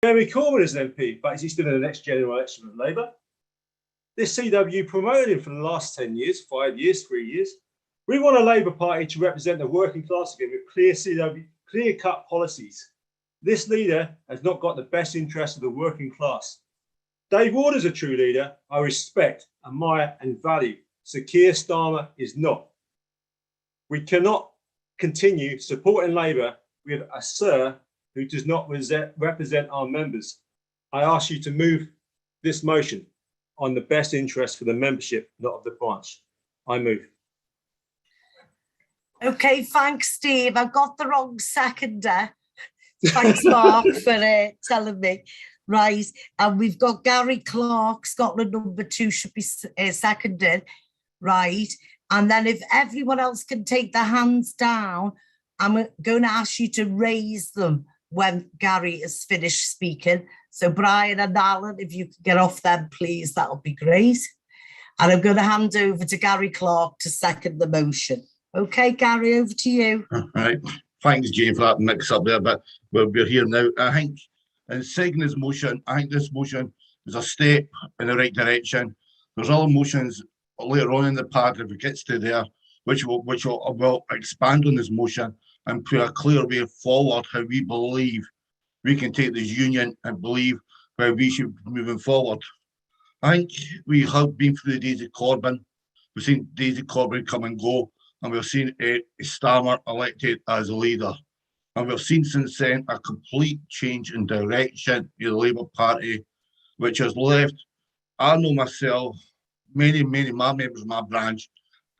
Jeremy Corbyn is an MP, but is he still in the next general election with Labour? This CWU promoted him for the last 10 years, 5 years, 3 years. We want a Labour Party to represent the working class again with clear-cut policies. This leader has not got the best interest of the working class. Dave Ward is a true leader I respect, admire and value. Sir Keir Starmer is not. We cannot continue supporting Labour with a Sir who does not represent our members. I ask you to move this motion on the best interest for the membership, not of the branch. I move. Okay, thanks, Steve. I got the wrong seconder. Thanks, Mark, for telling me. Right, and we've got Gary Clark, Scotland number 2, should be seconded. Right, and then if everyone else can take their hands down, I'm going to ask you to raise them when Gary is finished speaking. So Brian and Alan, if you could get off them, please, that would be great. And I'm going to hand over to Gary Clark to second the motion. Okay, Gary, over to you. All right. Thanks, Jane, for that mix up there, but we're here now. I think in second this motion, I think this motion is a step in the right direction. There's other motions later on in the path, if it gets to there, which will expand on this motion and put a clear way forward how we believe we can take this union and believe where we should be moving forward. I think we have been through the days of Corbyn. We've seen days of Corbyn come and go, and we've seen Starmer elected as a leader. And we've seen since then a complete change in direction in the Labour Party, which has left, I know myself, many of my members of my branch,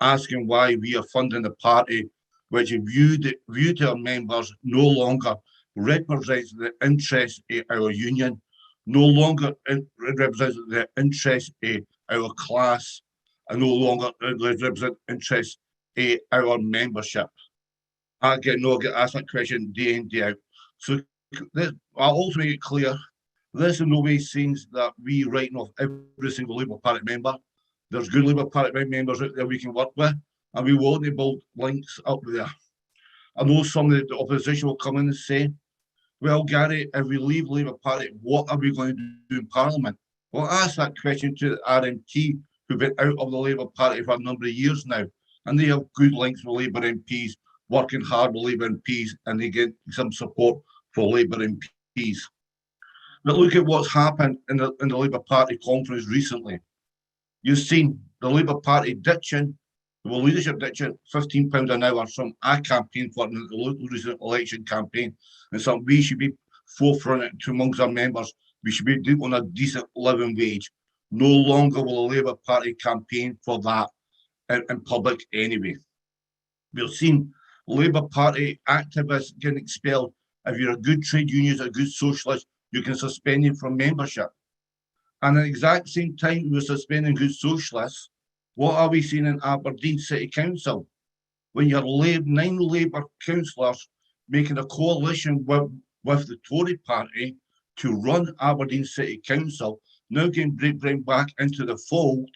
asking why we are funding the party, which viewed our members no longer represents the interests of our union, no longer represents the interests of our class, and no longer represent interests of our membership. I get asked that question day in, day out. So I'll also make it clear, this in no way seems that we writing off every single Labour Party member. There's good Labour Party members out there we can work with, and we will build links up there. I know some of the opposition will come in and say, well, Gary, if we leave Labour Party, what are we going to do in Parliament? Well, ask that question to the RMT, who've been out of the Labour Party for a number of years now, and they have good links with Labour MPs, working hard with Labour MPs, and they get some support for Labour MPs. But look at what's happened in the Labour Party conference recently. You've seen the Labour Party ditching, the leadership ditching £15 an hour, some I campaigned for in the recent election campaign, and some we should be forefront to amongst our members. We should be on a decent living wage. No longer will the Labour Party campaign for that in public anyway. We've seen Labour Party activists getting expelled. If you're a good trade unionist, a good socialist, you can suspend you from membership. And at the exact same time we're suspending good socialists, what are we seeing in Aberdeen City Council? When you have 9 Labour councillors making a coalition with the Tory party to run Aberdeen City Council, now getting brought back into the fold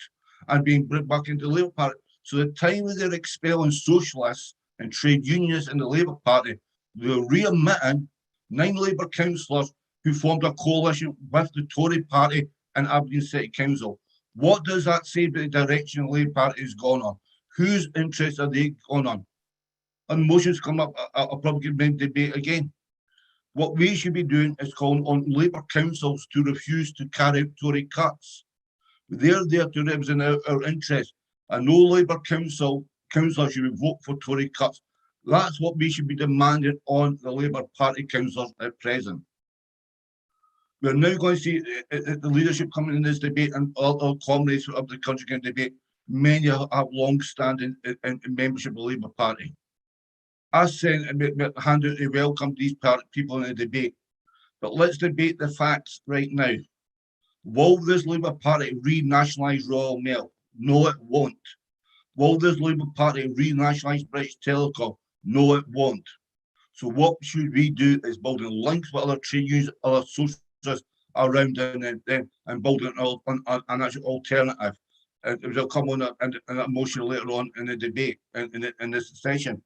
and being brought back into the Labour Party. So the time that they're expelling socialists and trade unionists in the Labour Party, they're re-admitting 9 Labour councillors who formed a coalition with the Tory party in Aberdeen City Council. What does that say about the direction the Labour Party has gone on? Whose interests are they gone on? And motions come up, I'll probably get debate again. What we should be doing is calling on Labour councils to refuse to carry out Tory cuts. They're there to represent our interests, and no Labour councillor should vote for Tory cuts. That's what we should be demanding on the Labour Party councillors at present. We're now going to see the leadership coming in this debate, and all comrades of the country can debate. Many have long-standing in membership of the Labour Party. I sent a hand out to welcome these people in the debate, but let's debate the facts right now. Will this Labour Party renationalise Royal Mail? No, it won't. Will this Labour Party renationalise British Telecom? No, it won't. So what should we do is building links with other trade unions, other socialists around and building an actual alternative. We'll come on a motion later on in the debate in this session.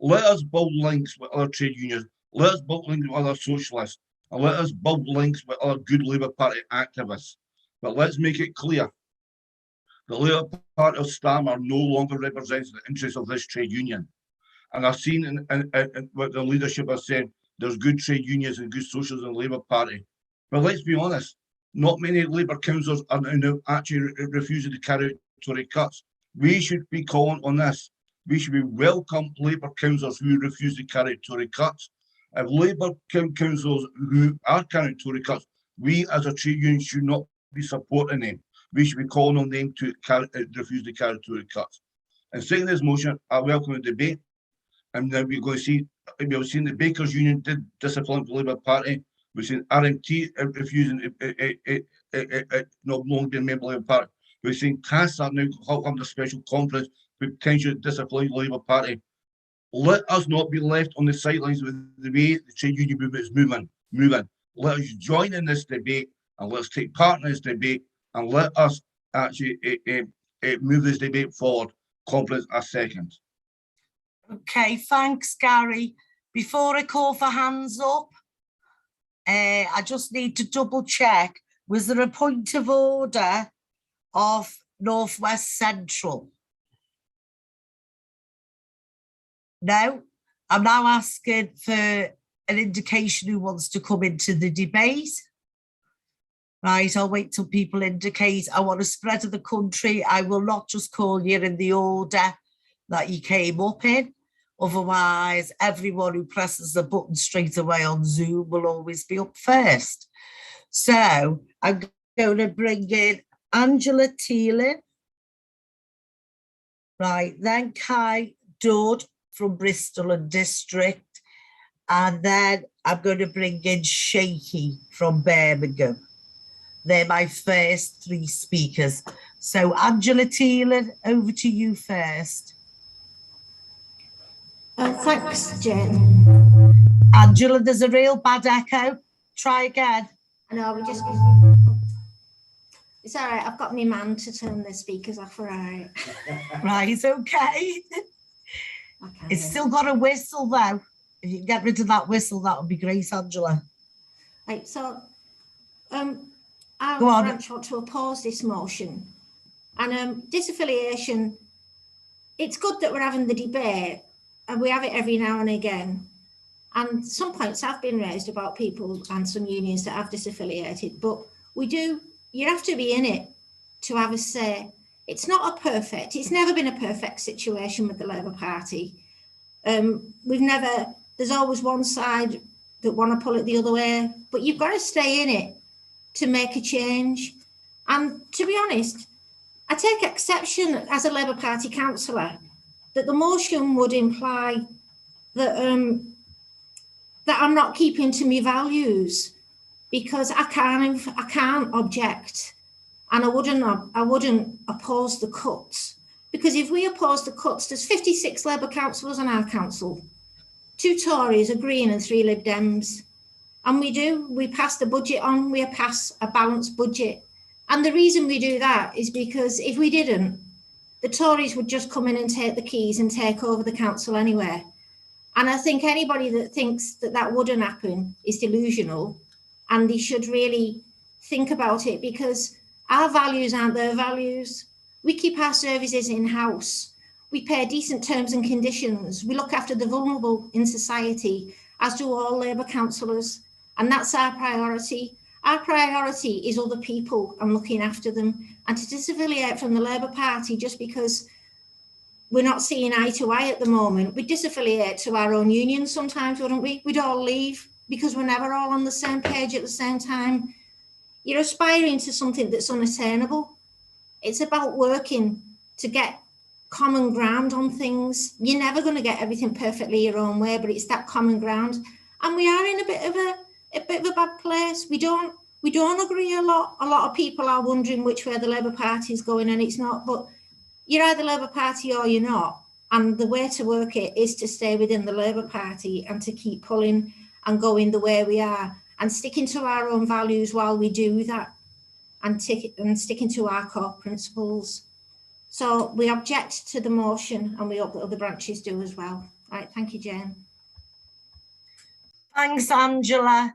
Let us build links with other trade unions. Let us build links with other socialists. and let us build links with other good Labour Party activists. But let's make it clear, the Labour Party of Stammer no longer represents the interests of this trade union. And I've seen in what the leadership has said, there's good trade unions and good socials in the Labour Party. But let's be honest, not many Labour councillors are now actually refusing to carry out Tory cuts. We should be calling on this. We should be welcome Labour councillors who refuse to carry out Tory cuts. If Labour councillors who are carrying out Tory cuts, we as a trade union should not be supporting them. We should be calling on them to refuse to carry out Tory cuts. And saying this motion, I welcome the debate. And now we're going to see, we've seen the Bakers Union did discipline the Labour Party. We've seen RMT refusing not long being a member of the Labour Party. We've seen CASA now having a special conference potentially discipline the Labour Party. Let us not be left on the sidelines with the way the trade union movement is moving. Let us join in this debate and let's take part in this debate and let us actually move this debate forward. Conference a second. Okay, thanks, Gary. Before I call for hands up, I just need to double check. Was there a point of order of North West Central? No, I'm now asking for an indication who wants to come into the debate. Right, I'll wait till people indicate. I want to spread of the country. I will not just call you in the order that you came up in. Otherwise, everyone who presses the button straight away on Zoom will always be up first. So I'm going to bring in Angela Tealing. Right, then Kai Dodd from Bristol and District. And then I'm going to bring in Shaky from Birmingham. They're my first three speakers. So Angela Tealing, over to you first. Thanks, Jen. Angela, there's a real bad echo. Try again. I know, we just... It's all right, I've got my man to turn the speakers off, all right. Right, okay. It's still got a whistle, though. If you can get rid of that whistle, that would be great, Angela. Right, so I want to oppose this motion. And disaffiliation, it's good that we're having the debate, and we have it every now and again. And some points have been raised about people and some unions that have disaffiliated, but you have to be in it to have a say. It's it's never been a perfect situation with the Labour Party. There's always one side that want to pull it the other way, but you've got to stay in it to make a change. And to be honest, I take exception as a Labour Party councillor that the motion would imply that that I'm not keeping to my values, because I can't object, and I wouldn't oppose the cuts, because if we oppose the cuts, there's 56 Labour councillors on our council, 2 Tories, a Green and 3 Lib Dems, and we pass the budget on, we pass a balanced budget. And the reason we do that is because if we didn't, the Tories would just come in and take the keys and take over the council anyway. And I think anybody that thinks that that wouldn't happen is delusional, and they should really think about it, because our values aren't their values. We keep our services in-house. We pay decent terms and conditions. We look after the vulnerable in society, as do all Labour councillors. And that's our priority. Our priority is other people and looking after them. And to disaffiliate from the Labour Party just because we're not seeing eye to eye at the moment, we disaffiliate to our own union sometimes, wouldn't we? We'd all leave because we're never all on the same page at the same time. You're aspiring to something that's unattainable. It's about working to get common ground on things. You're never going to get everything perfectly your own way, but it's that common ground. And we are in a bit of a bad place. We don't agree a lot. A lot of people are wondering which way the Labour Party is going, and it's not. But you're either Labour Party or you're not. And the way to work it is to stay within the Labour Party and to keep pulling and going the way we are and sticking to our own values while we do that, and sticking to our core principles. So we object to the motion, and we hope that other branches do as well. Right, thank you, Jane. Thanks, Angela.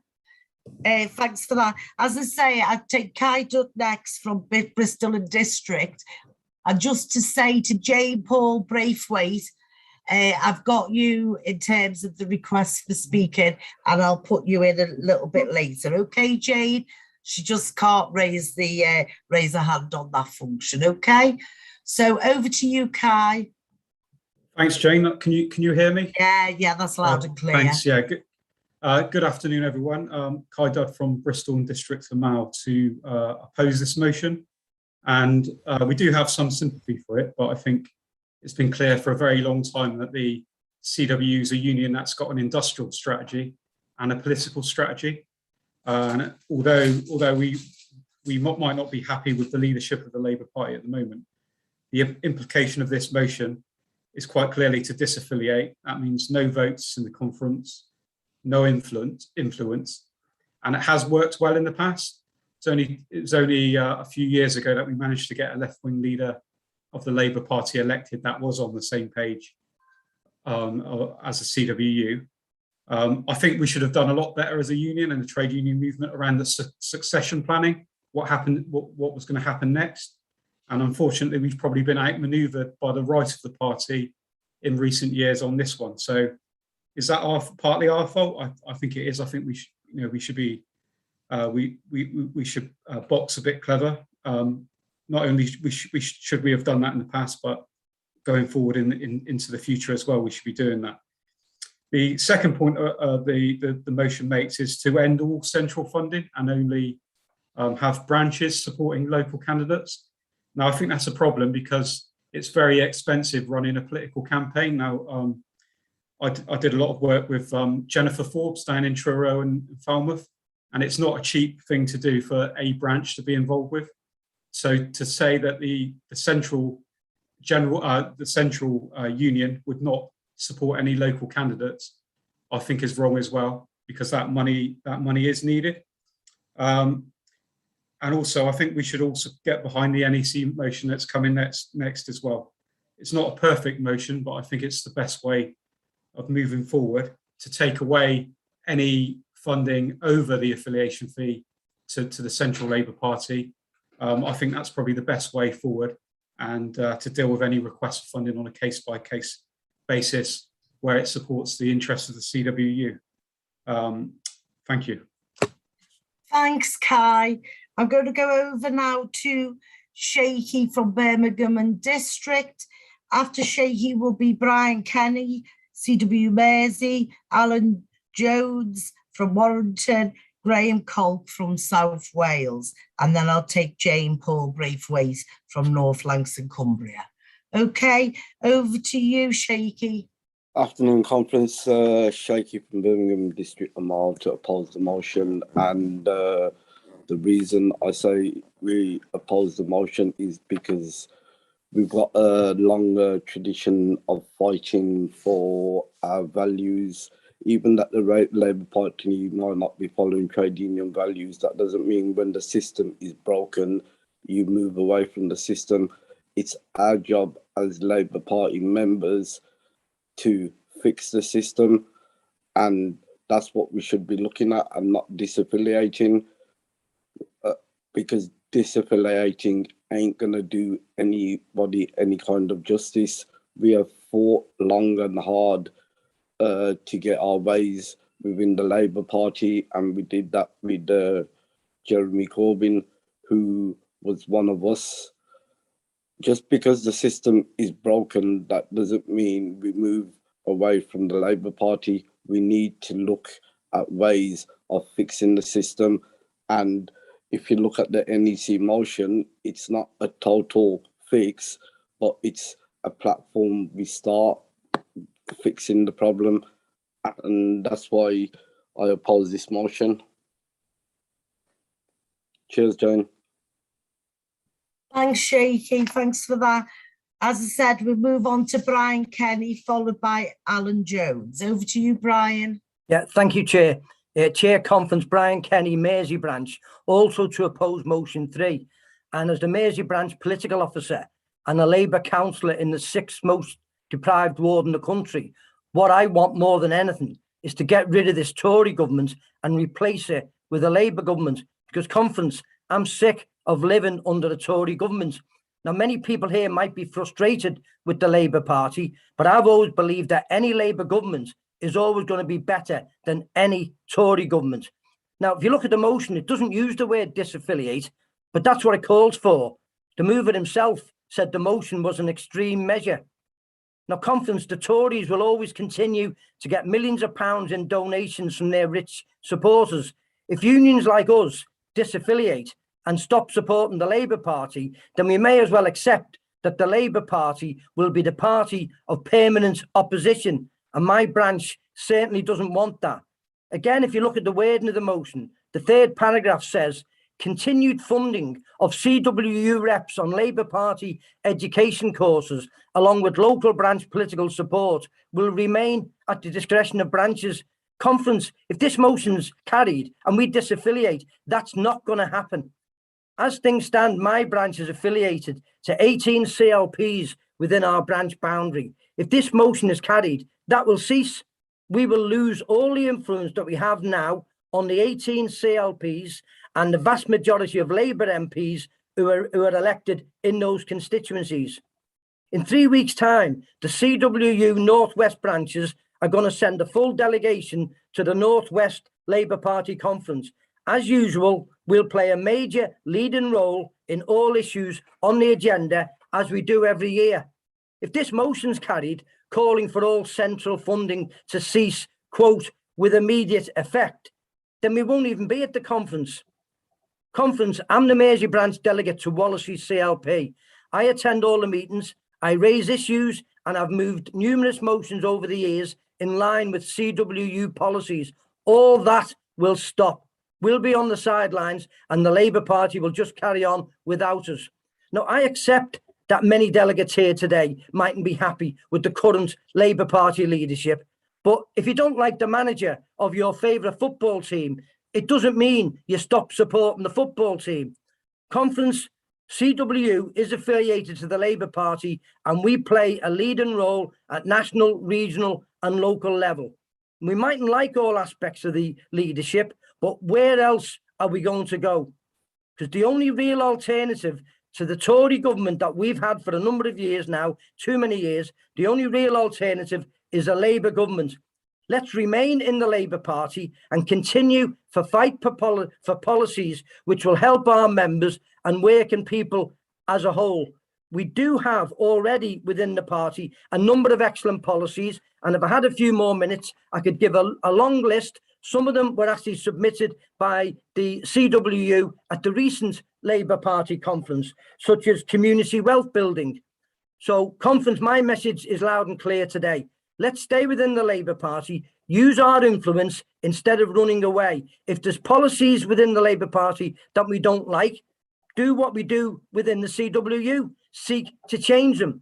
Thanks for that. As I say, I'd take Kai Dutt next from Bristol and District. And just to say to Jane Paul Braithwaite, I've got you in terms of the request for speaking, and I'll put you in a little bit later. Okay, Jane? She just can't raise her hand on that function. Okay. So over to you, Kai. Thanks, Jane. Can you hear me? Yeah, that's loud and clear. Thanks. Yeah. Good afternoon, everyone. Kai Dutt from Bristol and District Lamal to oppose this motion, and we do have some sympathy for it, but I think it's been clear for a very long time that the CWU is a union that's got an industrial strategy and a political strategy. And although we might not be happy with the leadership of the Labour Party at the moment, the implication of this motion is quite clearly to disaffiliate. That means no votes in the conference, no influence, and it has worked well in the past. It was only a few years ago that we managed to get a left-wing leader of the Labour Party elected that was on the same page as the CWU. I think we should have done a lot better as a union and the trade union movement around the succession planning, what was going to happen next. And unfortunately, we've probably been outmaneuvered by the right of the party in recent years on this one. So is that partly our fault? I think it is. I think we should box a bit clever. Not only should we have done that in the past, but going forward into the future as well, we should be doing that. The second point the motion makes is to end all central funding and only have branches supporting local candidates. Now, I think that's a problem because it's very expensive running a political campaign. Now, I did a lot of work with Jennifer Forbes down in Truro and Falmouth, and it's not a cheap thing to do for a branch to be involved with. So to say that the central union would not support any local candidates, I think is wrong as well, because that money is needed. And also, I think we should also get behind the NEC motion that's coming next as well. It's not a perfect motion, but I think it's the best way of moving forward to take away any funding over the affiliation fee to the Central Labour Party. I think that's probably the best way forward, and to deal with any request for funding on a case-by-case basis where it supports the interests of the CWU. Thank you. Thanks, Kai. I'm going to go over now to Shaky from Birmingham and District. After Shaky will be Brian Kenny, CWU Mersey, Alan Jones from Warrington, Graham Colk from South Wales, and then I'll take Jane Paul Braithwaite from North Lancs and Cumbria. Okay, over to you, Shaky. Afternoon conference, Shaky from Birmingham District Amal to oppose the motion, and the reason I say we oppose the motion is because we've got a longer tradition of fighting for our values. Even that the Labour Party might not be following trade union values, that doesn't mean when the system is broken, you move away from the system. It's our job as Labour Party members to fix the system, and that's what we should be looking at, and not disaffiliating, because disaffiliating ain't going to do anybody any kind of justice. We have fought long and hard to get our ways within the Labour Party, and we did that with Jeremy Corbyn, who was one of us. Just because the system is broken, that doesn't mean we move away from the Labour Party. We need to look at ways of fixing the system. And if you look at the NEC motion, it's not a total fix, but it's a platform we start fixing the problem. And that's why I oppose this motion. Cheers, Jane. Thanks, Shaky. Thanks for that. As I said, we'll move on to Brian Kenny, followed by Alan Jones. Over to you, Brian. Yeah, thank you, Chair. Chair Conference, Brian Kenny, Mersey Branch, also to oppose motion 3. And as the Mersey Branch political officer and a Labour councillor in the 6th most deprived ward in the country, what I want more than anything is to get rid of this Tory government and replace it with a Labour government, because conference, I'm sick of living under a Tory government. Now, many people here might be frustrated with the Labour Party, but I've always believed that any Labour government is always going to be better than any Tory government. Now, if you look at the motion, it doesn't use the word disaffiliate, but that's what it calls for. The mover himself said the motion was an extreme measure. Now, conference, the Tories will always continue to get millions of pounds in donations from their rich supporters. If unions like us disaffiliate and stop supporting the Labour Party, then we may as well accept that the Labour Party will be the party of permanent opposition. And my branch certainly doesn't want that. Again, if you look at the wording of the motion, the third paragraph says, continued funding of CWU reps on Labour Party education courses, along with local branch political support, will remain at the discretion of branches. Conference, if this motion's carried and we disaffiliate, that's not going to happen. As things stand, my branch is affiliated to 18 CLPs within our branch boundary. If this motion is carried, that will cease. We will lose all the influence that we have now on the 18 CLPs and the vast majority of Labour MPs who are elected in those constituencies. In 3 weeks' time, the CWU Northwest branches are going to send a full delegation to the Northwest Labour Party conference. As usual, we'll play a major leading role in all issues on the agenda, as we do every year. If this motion's carried, calling for all central funding to cease, quote, with immediate effect, then we won't even be at the conference. Conference, I'm the Mersey branch delegate to Wallasey CLP. I attend all the meetings, I raise issues, and I've moved numerous motions over the years in line with CWU policies. All that will stop. We'll be on the sidelines and the Labour Party will just carry on without us. Now, I accept that many delegates here today mightn't be happy with the current Labour Party leadership, but if you don't like the manager of your favourite football team, it doesn't mean you stop supporting the football team. Conference, CWU is affiliated to the Labour Party and we play a leading role at national, regional and local level. We mightn't like all aspects of the leadership, but where else are we going to go? Because the only real alternative to the Tory government that we've had for a number of years now, too many years, the only real alternative is a Labour government. Let's remain in the Labour Party and continue to fight for policies which will help our members and working people as a whole. We do have already within the party a number of excellent policies, and if I had a few more minutes, I could give a long list. Some of them were actually submitted by the CWU at the recent Labour Party conference, such as community wealth building. So, conference, my message is loud and clear today. Let's stay within the Labour Party, use our influence instead of running away. If there's policies within the Labour Party that we don't like, do what we do within the CWU, seek to change them.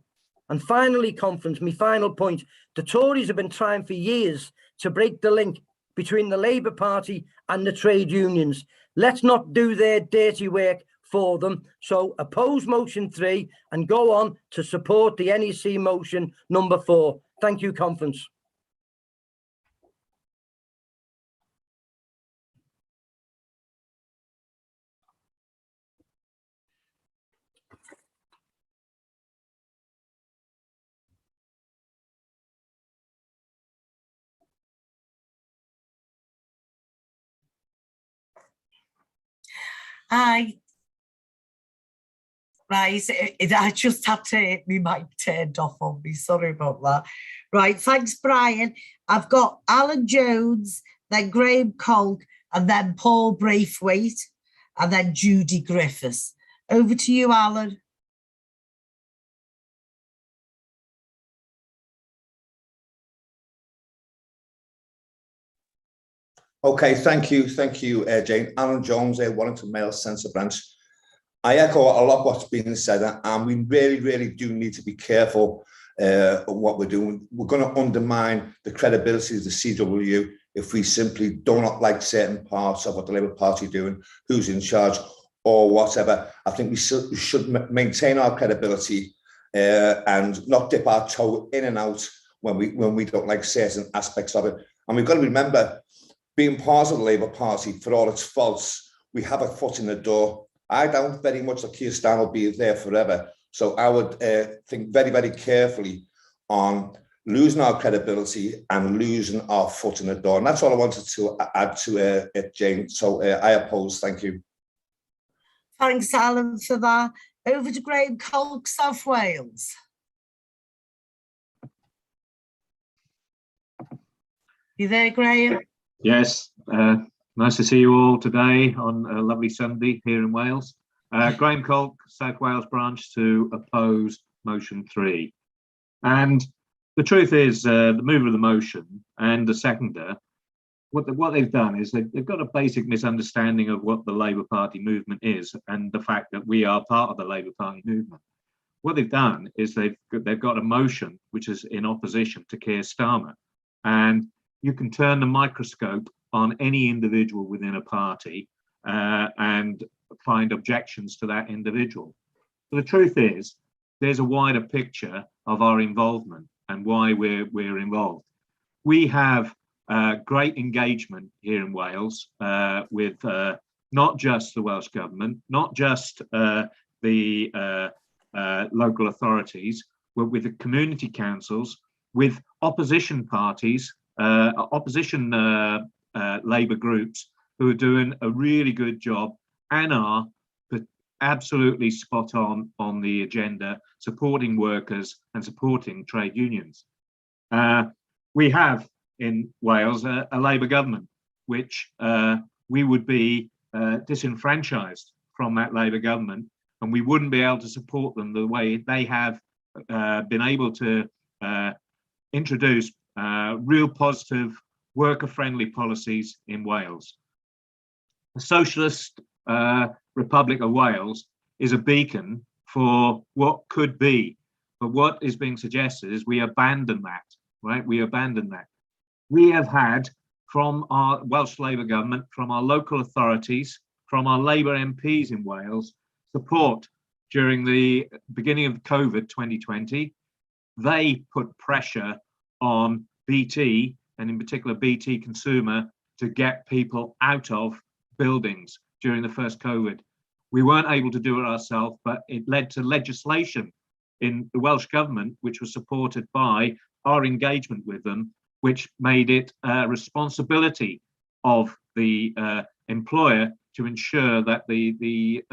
And finally, conference, my final point, the Tories have been trying for years to break the link between the Labour Party and the trade unions. Let's not do their dirty work for them. So oppose motion 3 and go on to support the NEC motion number 4. Thank you, conference. Right, I just had to, my mic turned off on me, sorry about that. Right, thanks, Brian. I've got Alan Jones, then Graham Colk, and then Paul Braithwaite, and then Judy Griffiths. Over to you, Alan. Okay, thank you, Jane. Alan Jones, Warrington Mail Centre Branch. I echo a lot of what's been said, and we really do need to be careful of what we're doing. We're going to undermine the credibility of the CWU if we simply do not like certain parts of what the Labour Party are doing, who's in charge or whatever. I think we should maintain our credibility and not dip our toe in and out when we don't like certain aspects of it. And we've got to remember, being part of the Labour Party, for all its faults, we have a foot in the door. I don't very much that Keir Starmer will be there forever. So I would think very, very carefully on losing our credibility and losing our foot in the door. And that's all I wanted to add to it, Jane. So I oppose. Thank you. Thanks, Alan, for that. Over to Graham Colk, South Wales. You there, Graham? Yes, nice to see you all today on a lovely Sunday here in Wales. Graham Colk, South Wales branch, to oppose motion 3. And the truth is, the mover of the motion and the seconder, what they've done is they've got a basic misunderstanding of what the Labour Party movement is and the fact that we are part of the Labour Party movement. What they've done is they've got a motion which is in opposition to Keir Starmer, and you can turn the microscope on any individual within a party and find objections to that individual. But the truth is, there's a wider picture of our involvement and why we're involved. We have great engagement here in Wales with not just the Welsh Government, not just the local authorities, but with the community councils, with opposition parties, opposition Labour groups who are doing a really good job and are absolutely spot on the agenda, supporting workers and supporting trade unions. We have in Wales a Labour government, which we would be disenfranchised from that Labour government, and we wouldn't be able to support them the way they have been able to introduce real positive worker-friendly policies in Wales. The Socialist Republic of Wales is a beacon for what could be, but what is being suggested is we abandon that, right? We abandon that. We have had from our Welsh Labour government, from our local authorities, from our Labour MPs in Wales, support during the beginning of COVID 2020. They put pressure on BT, and in particular BT Consumer, to get people out of buildings during the first COVID. We weren't able to do it ourselves, but it led to legislation in the Welsh Government, which was supported by our engagement with them, which made it a responsibility of the employer to ensure that the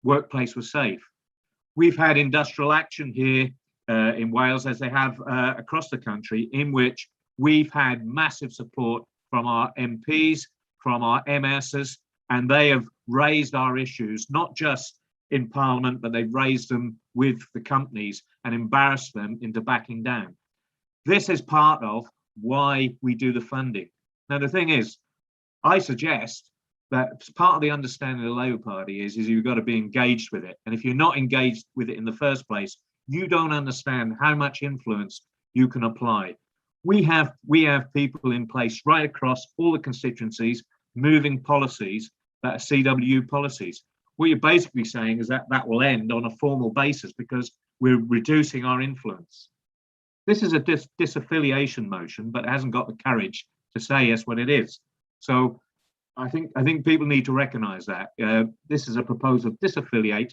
workplace was safe. We've had industrial action here in Wales, as they have across the country, in which we've had massive support from our MPs, from our MSs, and they have raised our issues, not just in Parliament, but they've raised them with the companies and embarrassed them into backing down. This is part of why we do the funding. Now, the thing is, I suggest that part of the understanding of the Labour Party is you've got to be engaged with it. And if you're not engaged with it in the first place, you don't understand how much influence you can apply. We have people in place right across all the constituencies, moving policies that are CWU policies. What you're basically saying is that that will end on a formal basis because we're reducing our influence. This is a disaffiliation motion, but it hasn't got the courage to say yes what it is. So I think people need to recognise that this is a proposal to disaffiliate,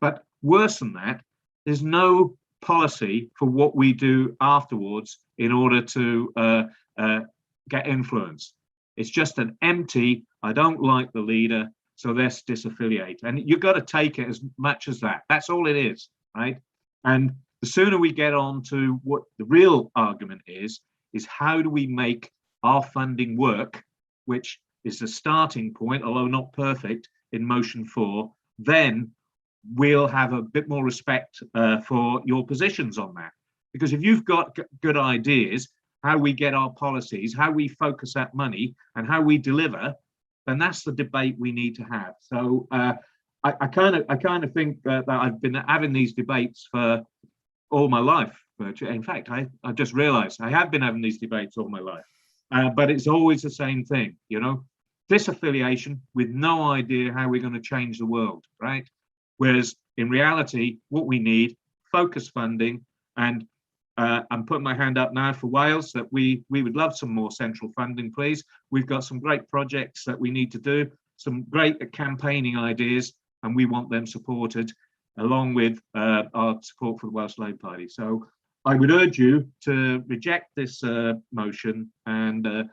but worse than that, there's no policy for what we do afterwards in order to get influence. It's just an empty, I don't like the leader, so let's disaffiliate. And you've got to take it as much as that. That's all it is, right? And the sooner we get on to what the real argument is how do we make our funding work, which is the starting point, although not perfect, in motion 4, then we'll have a bit more respect for your positions on that. Because if you've got good ideas, how we get our policies, how we focus that money, and how we deliver, then that's the debate we need to have. So I kind of think that I've been having these debates for all my life. In fact, I just realised I have been having these debates all my life, but it's always the same thing, you know, disaffiliation with no idea how we're going to change the world, right? Whereas in reality, what we need, focus funding, and I'm putting my hand up now for Wales that we would love some more central funding, please. We've got some great projects that we need to do, some great campaigning ideas, and we want them supported along with our support for the Welsh Labour Party. So I would urge you to reject this motion and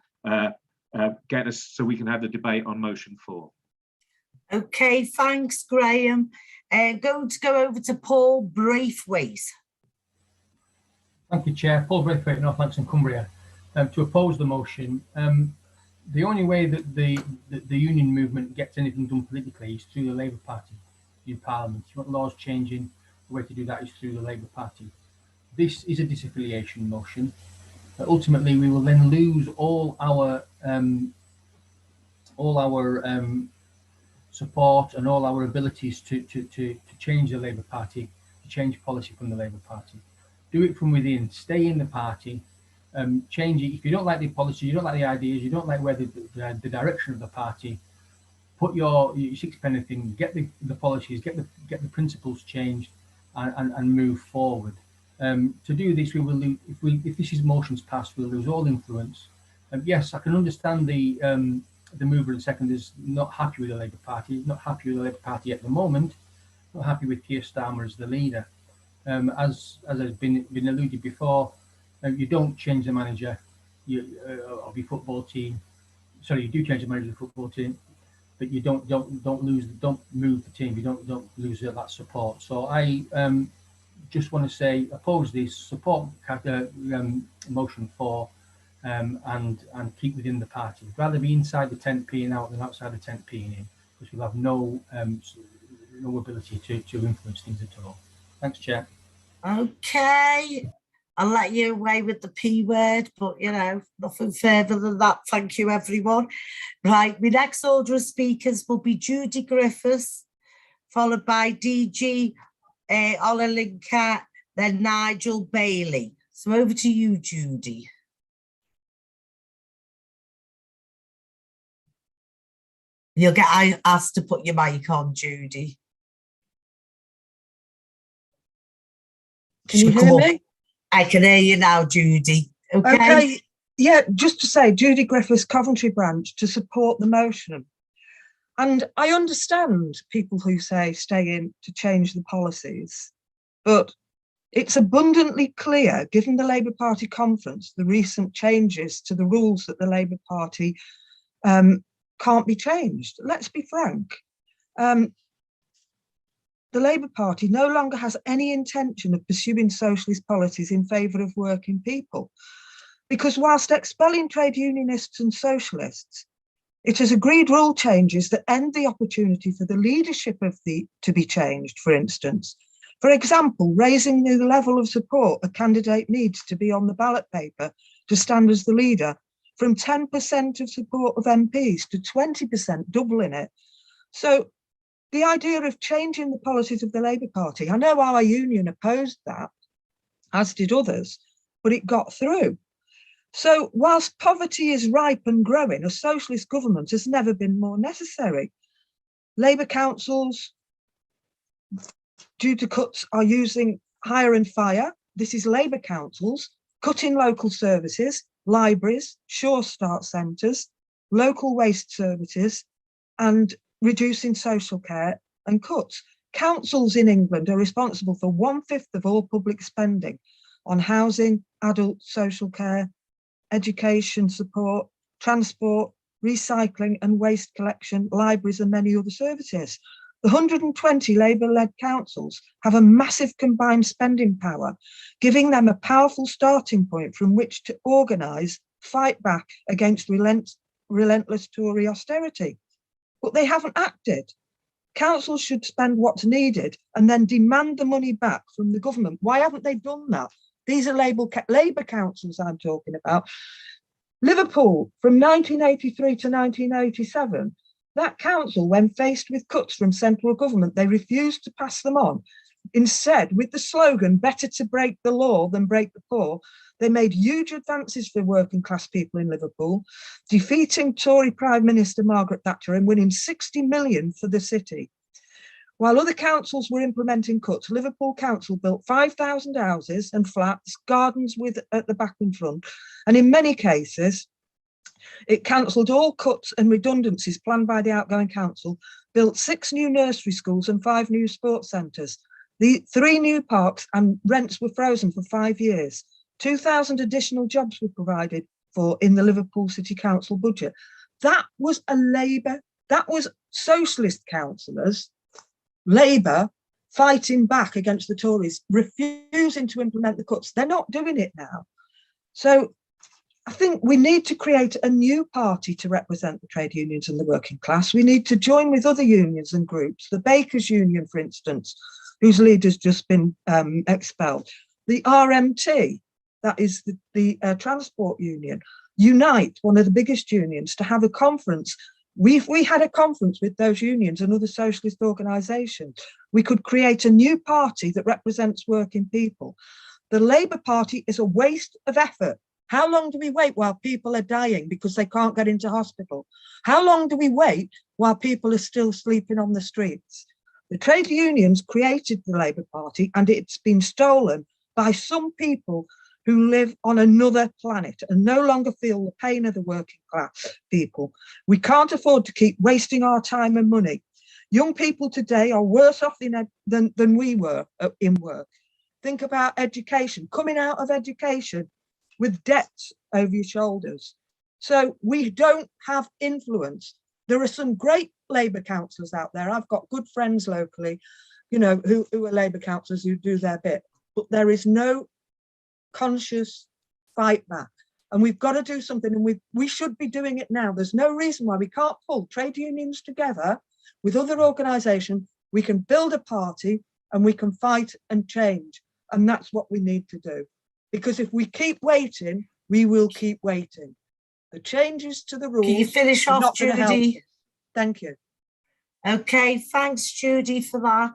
get us so we can have the debate on motion 4. Okay, thanks, Graham. Going to go over to Paul Braithwaite. Thank you, Chair. Paul Braithwaite, North Lancs, Cumbria. To oppose the motion, the only way that the union movement gets anything done politically is through the Labour Party in Parliament. If you want laws changing, the way to do that is through the Labour Party. This is a disaffiliation motion. Ultimately, we will then lose all our support and all our abilities to change the Labour Party, to change policy from the Labour Party. Do it from within, stay in the party, change it. If you don't like the policy, you don't like the ideas, you don't like where the direction of the party, put your sixpenny thing, get the policies, get the principles changed, and move forward. To do this, we will lose, if this is motions passed, we'll lose all influence. Yes, I can understand the mover and seconders not happy with the Labour Party, not happy with the Labour Party at the moment, not happy with Keir Starmer as the leader. As has been alluded before, you don't change the manager of your football team. Sorry, you do change the manager of the football team, but you don't move the team. You don't lose that support. So I just want to say oppose this, support motion 4, and keep within the party. I'd rather be inside the tent peeing out than outside the tent peeing in, because we'll have no ability to influence things at all. Thanks, Chair. Okay, I'll let you away with the P word, but you know, nothing further than that. Thank you, everyone. Right, my next order of speakers will be Judy Griffiths, followed by DG Olalinka, then Nigel Bailey. So over to you, Judy. You'll get asked to put your mic on, Judy. Can you hear me? I can hear you now, Judy. Okay. Yeah, just to say, Judy Griffiths, Coventry branch, to support the motion. And I understand people who say stay in to change the policies, but it's abundantly clear, given the Labour Party conference, the recent changes to the rules that the Labour Party can't be changed. Let's be frank. The Labour Party no longer has any intention of pursuing socialist policies in favour of working people, because whilst expelling trade unionists and socialists, it has agreed rule changes that end the opportunity for the leadership of to be changed, for instance. For example, raising the level of support a candidate needs to be on the ballot paper to stand as the leader from 10% of support of MPs to 20%, doubling it. So the idea of changing the policies of the Labour Party, I know our union opposed that, as did others, but it got through. So whilst poverty is ripe and growing, a socialist government has never been more necessary. Labour councils, due to cuts, are using hire and fire. This is Labour councils, cutting local services, libraries, Sure Start centres, local waste services, and reducing social care and cuts. Councils in England are responsible for 1/5 of all public spending on housing, adult social care, education support, transport, recycling and waste collection, libraries and many other services. The 120 Labour-led councils have a massive combined spending power, giving them a powerful starting point from which to organise, fight back against relentless Tory austerity. But they haven't acted. Councils should spend what's needed and then demand the money back from the government. Why haven't they done that? These are Labour councils I'm talking about. Liverpool, from 1983 to 1987, that council, when faced with cuts from central government, they refused to pass them on. Instead, with the slogan, better to break the law than break the poor, they made huge advances for working class people in Liverpool, defeating Tory Prime Minister Margaret Thatcher and winning 60 million for the city. While other councils were implementing cuts, Liverpool Council built 5,000 houses and flats, gardens with at the back and front, and in many cases, it cancelled all cuts and redundancies planned by the outgoing council, built 6 new nursery schools and 5 new sports centres, the 3 new parks, and rents were frozen for 5 years. 2,000 additional jobs were provided for in the Liverpool City Council budget. That was that was socialist councillors, Labour, fighting back against the Tories, refusing to implement the cuts. They're not doing it now. So I think we need to create a new party to represent the trade unions and the working class. We need to join with other unions and groups, the Bakers Union, for instance, whose leader's just been expelled, the RMT, that is the transport union, Unite, one of the biggest unions, to have a conference. We had a conference with those unions and other socialist organisations. We could create a new party that represents working people. The Labour Party is a waste of effort. How long do we wait while people are dying because they can't get into hospital? How long do we wait while people are still sleeping on the streets? The trade unions created the Labour Party, and it's been stolen by some people who live on another planet and no longer feel the pain of the working class people. We can't afford to keep wasting our time and money. Young people today are worse off than we were in work. Think about education, coming out of education with debts over your shoulders. So we don't have influence. There are some great Labour councillors out there. I've got good friends locally, you know, who are Labour councillors who do their bit, but there is no conscious fight back, and we've got to do something, and we should be doing it now. There's no reason why we can't pull trade unions together with other organisations. We can build a party and we can fight and change, and that's what we need to do, because if we keep waiting, we will keep waiting. The changes to the rules. Can you finish off, Judy? Thank you. Okay, thanks, Judy, for that.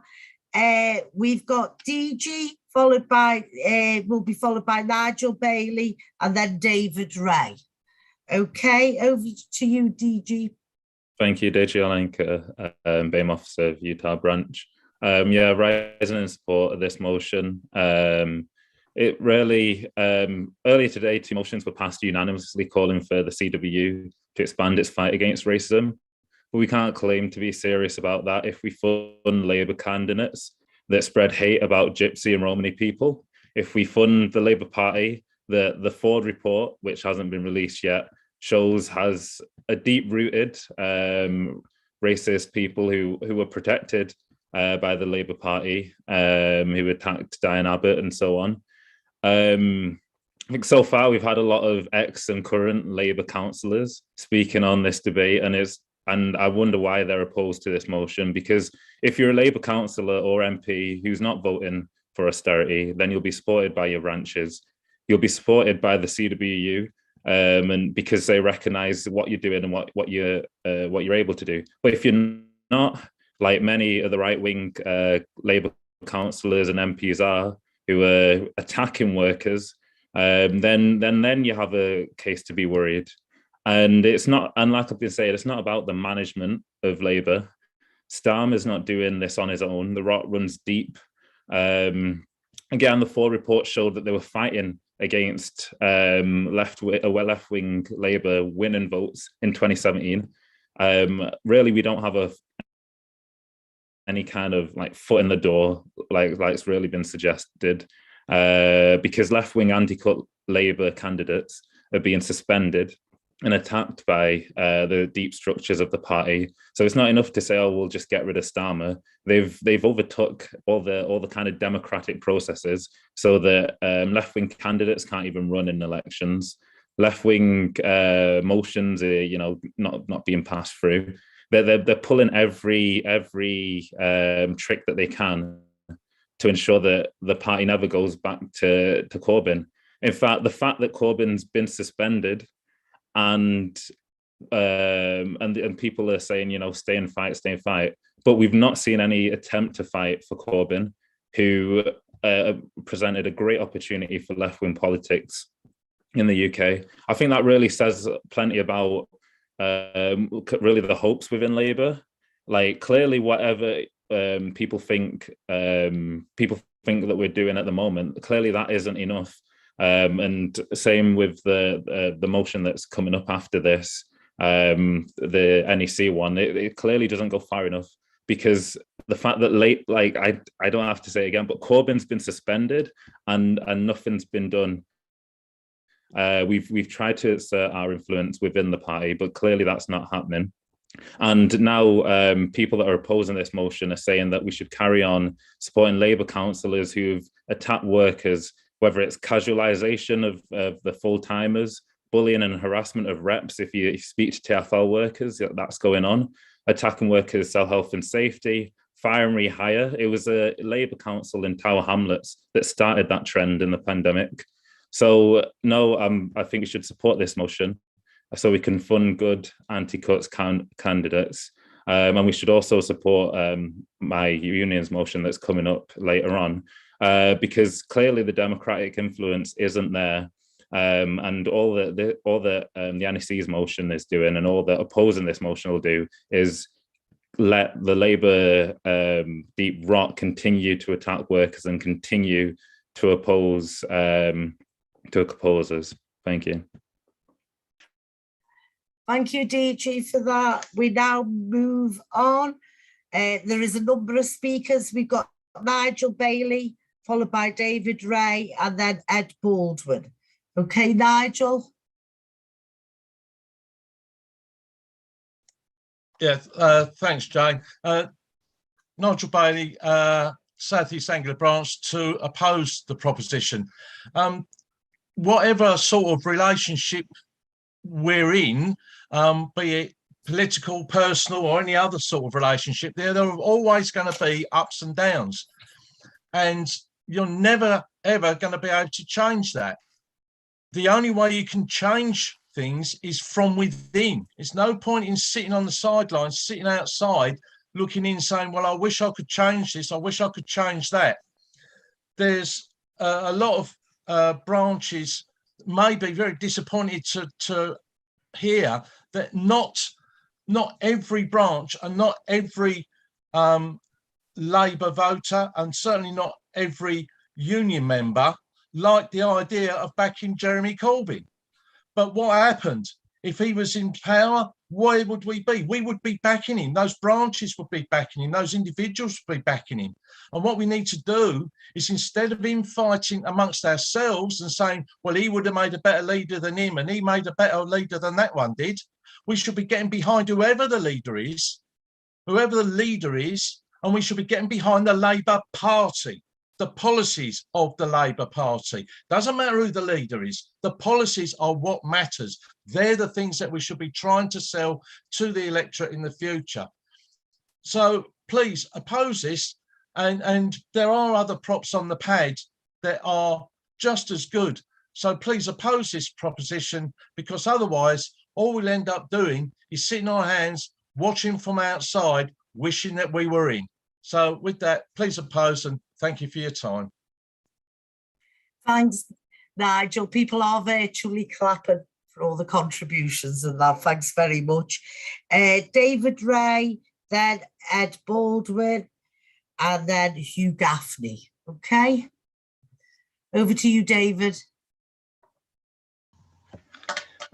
We've got DG, followed by, will be followed by Nigel Bailey and then David Ray. Okay, over to you, DG. Thank you, DG Alenka, BAME Officer of Utah Branch. Yeah, rising in support of this motion. It really, earlier today, 2 motions were passed unanimously calling for the CWU to expand its fight against racism. But we can't claim to be serious about that if we fund Labour candidates that spread hate about Gypsy and Romani people. If we fund the Labour Party, the Ford report, which hasn't been released yet, has a deep-rooted racist people who were protected by the Labour Party, who attacked Diane Abbott and so on. I think so far we've had a lot of ex and current Labour councillors speaking on this debate, and I wonder why they're opposed to this motion, because if you're a Labour councillor or MP who's not voting for austerity, then you'll be supported by your branches. You'll be supported by the CWU, and because they recognise what you're doing and what you're able to do. But if you're not, like many of the right-wing Labour councillors and MPs are, who are attacking workers, then you have a case to be worried. And it's not, and like I've been saying, it's not about the management of Labour. Starmer's not doing this on his own. The rot runs deep. Again, the Ford report showed that they were fighting against left-wing Labour winning votes in 2017. Really, we don't have any kind of like foot in the door, like it's really been suggested, because left-wing anti-cut Labour candidates are being suspended and attacked by the deep structures of the party. So it's not enough to say, oh, we'll just get rid of Starmer. They've overtook all the kind of democratic processes, so that left-wing candidates can't even run in elections. Left-wing motions are, not being passed through. They're pulling every trick that they can to ensure that the party never goes back to Corbyn. In fact, the fact that Corbyn's been suspended and people are saying, stay and fight, but we've not seen any attempt to fight for Corbyn, who presented a great opportunity for left-wing politics in the UK. I think that really says plenty about really the hopes within Labour. Like, clearly, whatever people think that we're doing at the moment. Clearly, that isn't enough. And same with the motion that's coming up after this, the NEC one. It clearly doesn't go far enough, because the fact that I don't have to say it again, but Corbyn's been suspended and nothing's been done. We've tried to assert our influence within the party, but clearly that's not happening. And now people that are opposing this motion are saying that we should carry on supporting Labour councillors who've attacked workers, whether it's casualisation of the full-timers, bullying and harassment of reps. If you speak to TfL workers, that's going on. Attacking workers' health and safety, fire and rehire. It was a Labour council in Tower Hamlets that started that trend in the pandemic. So no, I think we should support this motion so we can fund good anti-cuts candidates. And we should also support my union's motion that's coming up later on, because clearly the democratic influence isn't there. And all the NEC's motion is doing, and all the opposing this motion will do, is let the Labour deep rot continue to attack workers and continue to oppose us. Thank you. Thank you, DG, for that. We now move on. There is a number of speakers. We've got Nigel Bailey, followed by David Ray, and then Ed Baldwin. Okay, Nigel. Yeah, thanks, Jane. Nigel Bailey, South East Anglia Branch, to oppose the proposition. Whatever sort of relationship we're in, be it political, personal, or any other sort of relationship, there are always going to be ups and downs. And you're never, ever going to be able to change that. The only way you can change things is from within. It's no point in sitting on the sidelines, sitting outside, looking in saying, well, I wish I could change this, I wish I could change that. There's a lot of branches may be very disappointed to hear that not every branch and not every Labour voter, and certainly not every union member, like the idea of backing Jeremy Corbyn. But what happened? If he was in power, where would we be? We would be backing him. Those branches would be backing him. Those individuals would be backing him. And what we need to do is, instead of infighting amongst ourselves and saying, well, he would have made a better leader than him and he made a better leader than that one did, we should be getting behind whoever the leader is, and we should be getting behind the Labour Party, the policies of the Labour Party. Doesn't matter who the leader is. The policies are what matters. They're the things that we should be trying to sell to the electorate in the future. So please oppose this. And there are other props on the pad that are just as good. So please oppose this proposition, because otherwise all we'll end up doing is sitting on our hands, watching from outside, wishing that we were in. So with that, please oppose, and thank you for your time. Thanks, Nigel. People are virtually clapping for all the contributions and that. Thanks very much. David Ray, then Ed Baldwin, and then Hugh Gaffney. Okay. Over to you, David.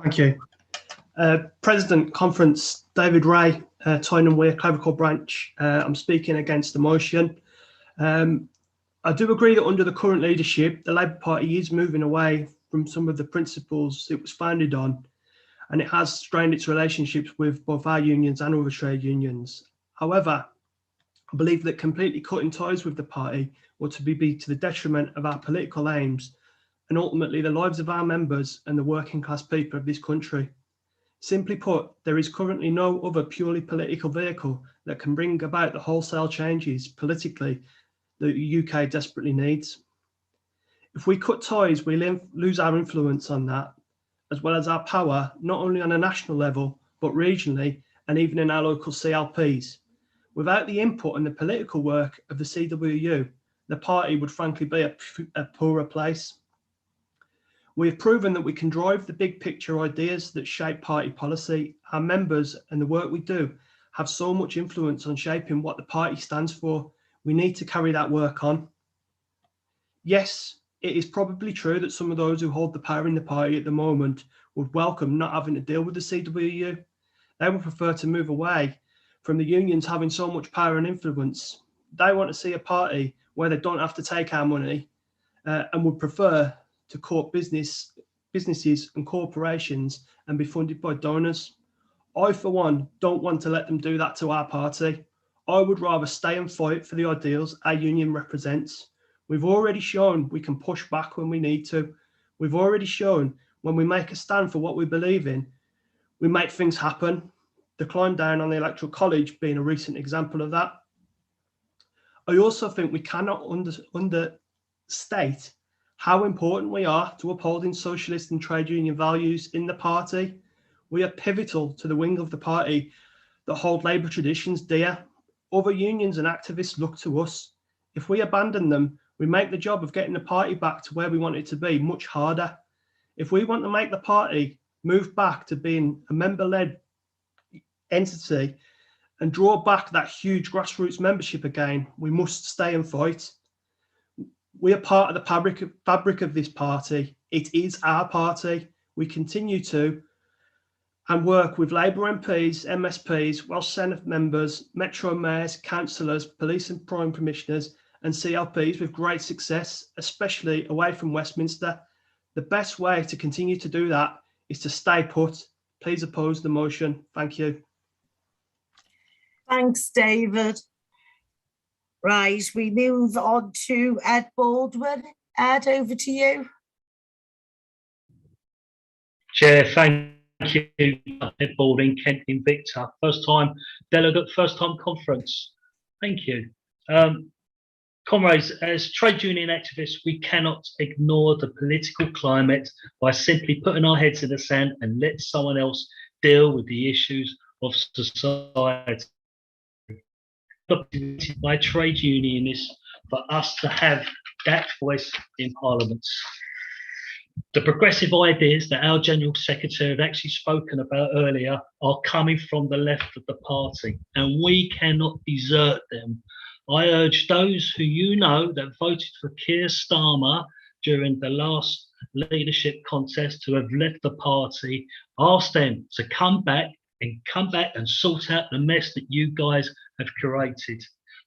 Thank you. President Conference, David Ray, Tyneham Weir, Clavicle Branch. I'm speaking against the motion. I do agree that under the current leadership, the Labour Party is moving away from some of the principles it was founded on, and it has strained its relationships with both our unions and other trade unions. However, I believe that completely cutting ties with the party would be to the detriment of our political aims and ultimately the lives of our members and the working class people of this country. Simply put, there is currently no other purely political vehicle that can bring about the wholesale changes politically that the UK desperately needs. If we cut ties, we lose our influence on that, as well as our power, not only on a national level, but regionally and even in our local CLPs. Without the input and the political work of the CWU, the party would frankly be a poorer place. We have proven that we can drive the big picture ideas that shape party policy. Our members and the work we do have so much influence on shaping what the party stands for. We need to carry that work on. Yes, it is probably true that some of those who hold the power in the party at the moment would welcome not having to deal with the CWU. They would prefer to move away from the unions having so much power and influence. They want to see a party where they don't have to take our money and would prefer to court businesses and corporations and be funded by donors. I, for one, don't want to let them do that to our party. I would rather stay and fight for the ideals our union represents. We've already shown we can push back when we need to. We've already shown when we make a stand for what we believe in, we make things happen. The climb down on the Electoral College being a recent example of that. I also think we cannot understate how important we are to upholding socialist and trade union values in the party. We are pivotal to the wing of the party that hold Labour traditions dear. Other unions and activists look to us. If we abandon them, we make the job of getting the party back to where we want it to be much harder. If we want to make the party move back to being a member-led entity and draw back that huge grassroots membership again, we must stay and fight. We are part of the fabric of this party. It is our party. We continue to and work with Labour MPs, MSPs, Welsh Senate members, Metro mayors, councillors, police and crime commissioners and CLPs with great success, especially away from Westminster. The best way to continue to do that is to stay put. Please oppose the motion. Thank you. Thanks, David. Right, we move on to Ed Baldwin. Ed, over to you. Chair, thank you. Ed Baldwin, Kent Invicta. First time delegate, first time conference. Thank you. Comrades, as trade union activists, we cannot ignore the political climate by simply putting our heads in the sand and let someone else deal with the issues of society. By trade unionists for us to have that voice in Parliament. The progressive ideas that our General Secretary had actually spoken about earlier are coming from the left of the party, and we cannot desert them. I urge those who you know that voted for Keir Starmer during the last leadership contest to have left the party, ask them to come back and sort out the mess that you guys have created.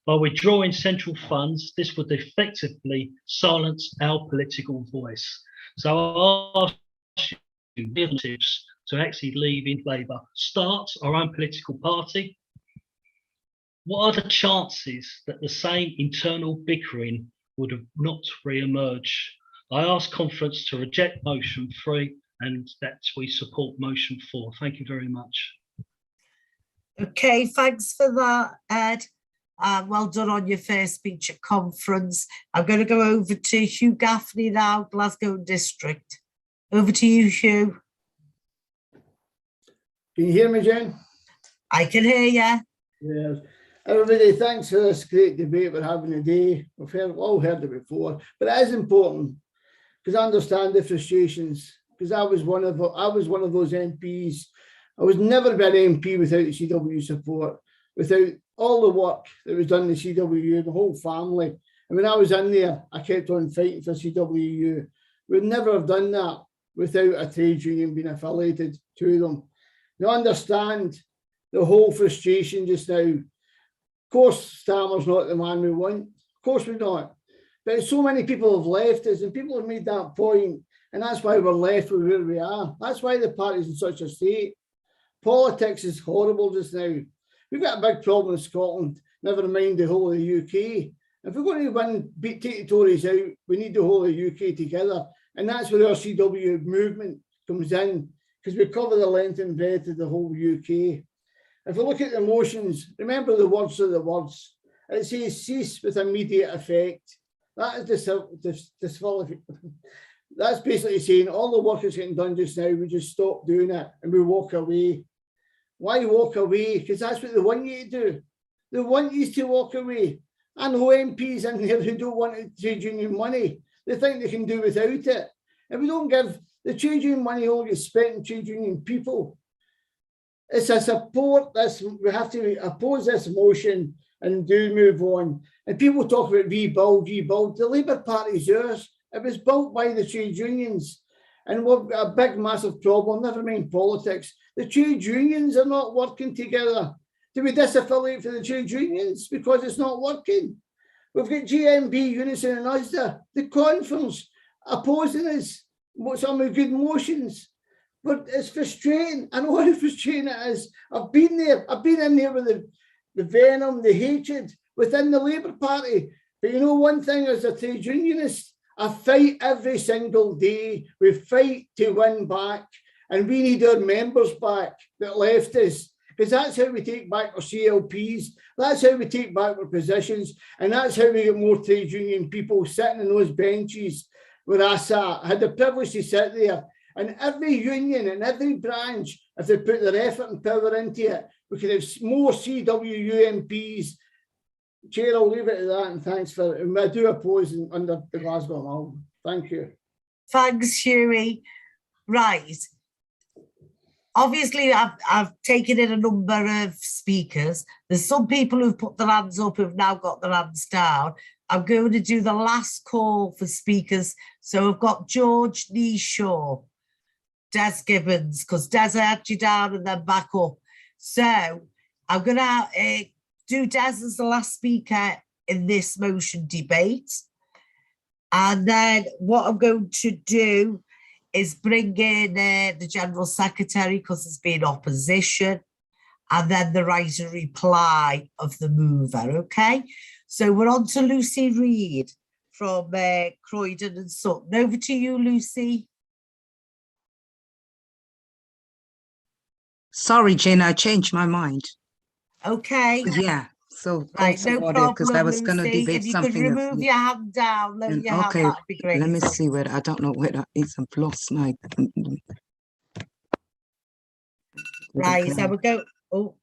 By withdrawing central funds, this would effectively silence our political voice. So I ask you tips to actually leave in Labour. Start our own political party. What are the chances that the same internal bickering would have not re-emerged? I ask conference to reject motion 3 and that we support motion 4. Thank you very much. Okay, thanks for that, Ed. Well done on your first speech at conference. I'm going to go over to Hugh Gaffney now, Glasgow District. Over to you, Hugh. Can you hear me, Jen? I can hear you. Yes. Everybody, thanks for this great debate we're having today. We've all heard it before, but it is important because I understand the frustrations. Because I was one of those MPs. I was never been an MP without the CWU support, without all the work that was done in the CWU, the whole family. And when I was in there, I kept on fighting for CWU. We'd never have done that without a trade union being affiliated to them. They understand the whole frustration just now. Of course, Starmer's not the man we want. Of course we're not. But so many people have left us and people have made that point, and that's why we're left with where we are. That's why the party's in such a state. Politics is horrible just now. We've got a big problem in Scotland, never mind the whole of the UK. If we're going to take the Tories out, we need the whole of the UK together. And that's where our CW movement comes in, because we cover the length and breadth of the whole UK. If we look at the motions, remember the words of the words. It says cease with immediate effect. That is that's basically saying all the work is getting done just now, we just stop doing it and we walk away. Why walk away? Because that's what they want you to do. They want you to walk away. I know MPs in there who don't want trade union money. They think they can do without it. If we don't give the trade union money, all gets spent on trade union people. It's a support this. We have to oppose this motion and do move on. And people talk about rebuild. The Labour Party is yours. It was built by the trade unions. And we've got a big, massive problem, never mind politics. The trade unions are not working together. Do we disaffiliate for the trade unions because it's not working? We've got GMB, Unison and USDA, the conference opposing us, some of the good motions. But it's frustrating. I know how frustrating it is. I've been there. I've been in there with the venom, the hatred within the Labour Party. But you know one thing, as a trade unionist, I fight every single day. We fight to win back. And we need our members back that left us. Because that's how we take back our CLPs. That's how we take back our positions. And that's how we get more trade union people sitting in those benches where I sat. I had the privilege to sit there. And every union and every branch, if they put their effort and power into it, we could have more CWU MPs. Chair, I'll leave it at that, and thanks for it. And I do oppose under the Glasgow Amalgam. Thank you. Thanks, Hughie. Right. Obviously, I've taken in a number of speakers. There's some people who've put their hands up who've now got their hands down. I'm going to do the last call for speakers. So I've got George Kneeshaw, Des Gibbons, because Des had you down and then back up. So I'm going to do Des as the last speaker in this motion debate. And then what I'm going to do is bring in the General Secretary because there's been opposition, and then the right and reply of the mover, okay? So we're on to Lucy Reid from Croydon and Sutton. Over to you, Lucy. Sorry, Jane, I changed my mind. Okay. Yeah, so right, no problem, because I was going to debate if you something. Could remove your hand down, lower your okay, hand, that'd be great. Let me see where, I don't know where that is. I've lost my... Right, so we go... Oh.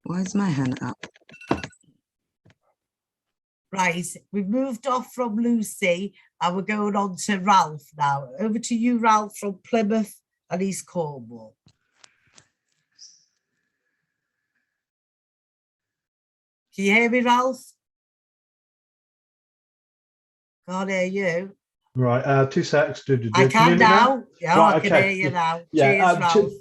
Why is my hand up? Right, we've moved off from Lucy and we're going on to Ralph now. Over to you, Ralph, from Plymouth and East Cornwall. Can you hear me, Ralph? Can't hear you. Right, 2 secs. I can now. Yeah, right, I can hear you now. Yeah, cheers, Ralph.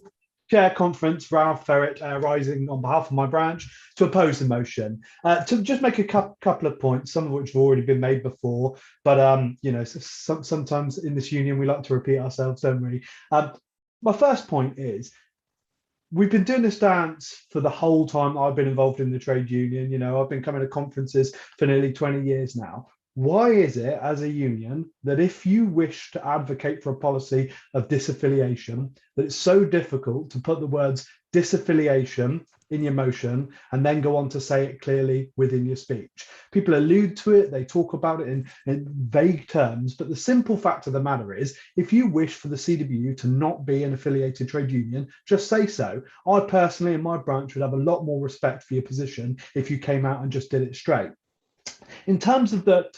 Chair Conference, Ralph Ferre, rising on behalf of my branch to oppose the motion. To just make a couple of points, some of which have already been made before, but you know, sometimes in this union we like to repeat ourselves, don't we? My first point is, we've been doing this dance for the whole time I've been involved in the trade union. You know, I've been coming to conferences for nearly 20 years now. Why is it, as a union, that if you wish to advocate for a policy of disaffiliation, that it's so difficult to put the words disaffiliation in your motion and then go on to say it clearly within your speech? People allude to it, they talk about it in vague terms, but the simple fact of the matter is, if you wish for the CWU to not be an affiliated trade union, just say so. I personally, in my branch, would have a lot more respect for your position if you came out and just did it straight. In terms of the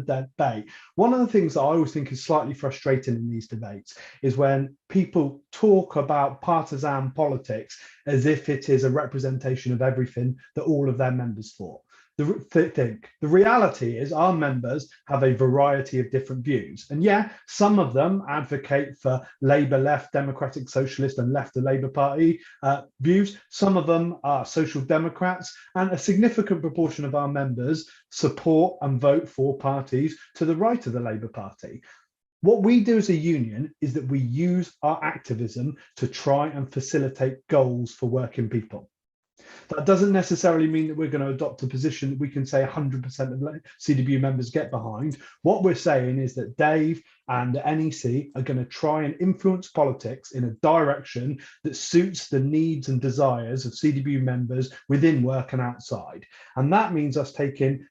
debate, one of the things that I always think is slightly frustrating in these debates is when people talk about partisan politics as if it is a representation of everything that all of their members thought. The reality is our members have a variety of different views. And yeah, some of them advocate for Labour left, Democratic Socialist and left of Labour Party views. Some of them are Social Democrats, and a significant proportion of our members support and vote for parties to the right of the Labour Party. What we do as a union is that we use our activism to try and facilitate goals for working people. That doesn't necessarily mean that we're going to adopt a position that we can say 100% of CWU members get behind. What we're saying is that Dave and the NEC are going to try and influence politics in a direction that suits the needs and desires of CWU members within work and outside. And that means us taking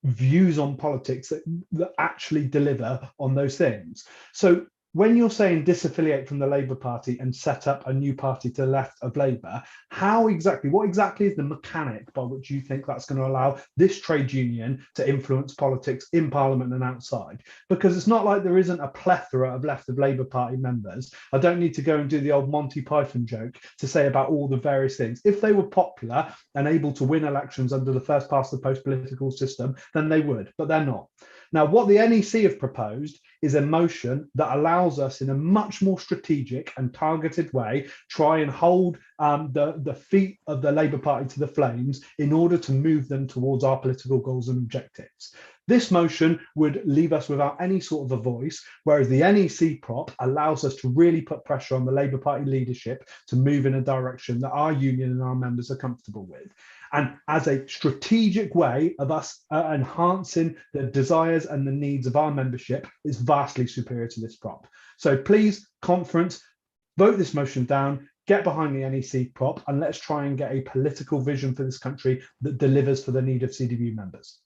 views on politics that actually deliver on those things. So when you're saying disaffiliate from the Labour Party and set up a new party to the left of Labour, what exactly is the mechanic by which you think that's going to allow this trade union to influence politics in Parliament and outside? Because it's not like there isn't a plethora of left of Labour Party members. I don't need to go and do the old Monty Python joke to say about all the various things. If they were popular and able to win elections under the first past the post political system, then they would, but they're not. Now, what the NEC have proposed is a motion that allows us in a much more strategic and targeted way try and hold the feet of the Labour Party to the flames in order to move them towards our political goals and objectives. This motion would leave us without any sort of a voice, whereas the NEC prop allows us to really put pressure on the Labour Party leadership to move in a direction that our union and our members are comfortable with. And as a strategic way of us enhancing the desires and the needs of our membership is vastly superior to this prop. So please, conference, vote this motion down, get behind the NEC prop, and let's try and get a political vision for this country that delivers for the need of CWU members.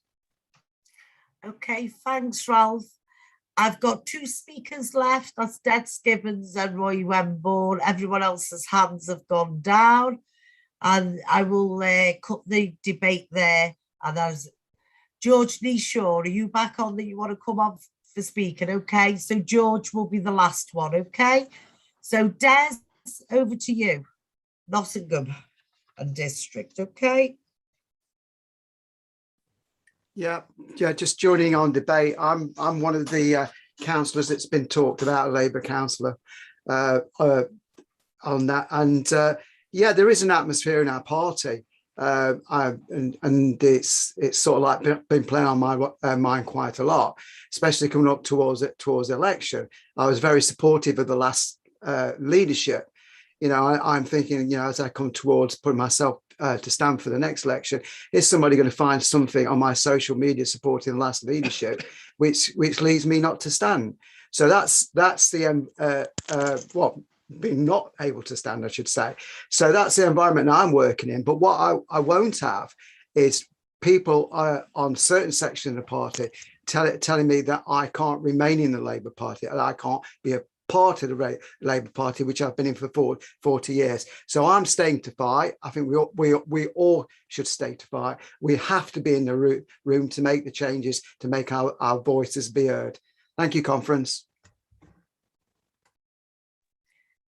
Okay, thanks, Ralph. I've got 2 speakers left. That's Des Gibbons and Roy Wemborn. Everyone else's hands have gone down. And I will cut the debate there. And there's George Kneeshaw. Are you back on that you want to come on for speaking? Okay, so George will be the last one. Okay, so Des, over to you. Nottingham and District. Okay. Yeah, just joining on debate. I'm one of the councillors that's been talked about, a Labour councillor on that. And yeah, there is an atmosphere in our party, and it's sort of like been playing on my mind quite a lot, especially coming up towards election. I was very supportive of the last leadership. You know, I'm thinking, you know, as I come towards putting myself to stand for the next election, is somebody going to find something on my social media supporting the last leadership, which leads me not to stand? So that's the being not able to stand, I should say. So that's the environment I'm working in. But what I won't have is people on certain sections of the party telling me that I can't remain in the Labour Party and I can't be a part of the Labour Party, which I've been in for 40 years. So I'm staying to fight. I think we all should stay to fight. We have to be in the room to make the changes, to make our voices be heard. Thank you, conference.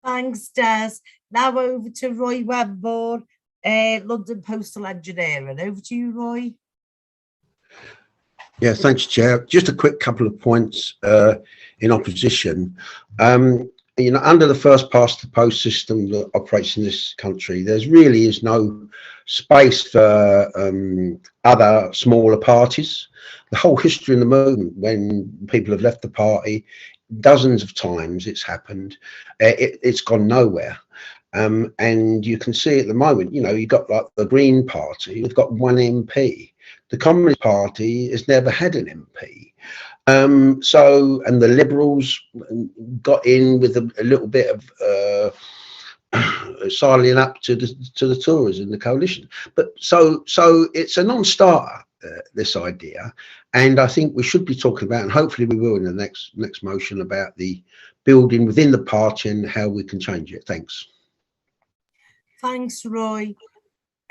Thanks, Des. Now over to Roy Wemborn, London Postal Engineering. Over to you, Roy. Yeah, thanks, Chair. Just a quick couple of points in opposition. You know, under the first past the post system that operates in this country, there really is no space for other smaller parties. The whole history of the movement, when people have left the party, dozens of times it's happened, it's gone nowhere. And you can see at the moment, you know, you've got like the Green Party, we've got 1 MP. The Communist Party has never had an MP. And the Liberals got in with a little bit of sidling up to the Tories in the coalition. But so it's a non-starter, this idea. And I think we should be talking about, and hopefully we will in the next motion, about the building within the party and how we can change it. Thanks. Thanks, Roy.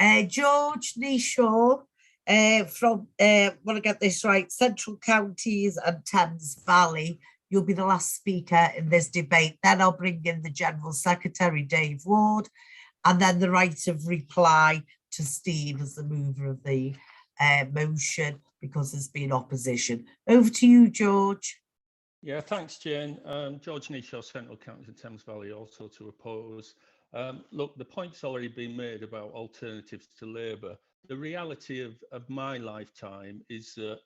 George Kneeshaw from, want to get this right, Central Counties and Thames Valley. You'll be the last speaker in this debate. Then I'll bring in the General Secretary, Dave Ward, and then the right of reply to Steve as the mover of the motion, because there's been opposition. Over to you, George. Yeah, thanks, Jane. George Kneeshaw, Central Counties and Thames Valley, also to oppose. Look, the point's already been made about alternatives to Labour. The reality of my lifetime is that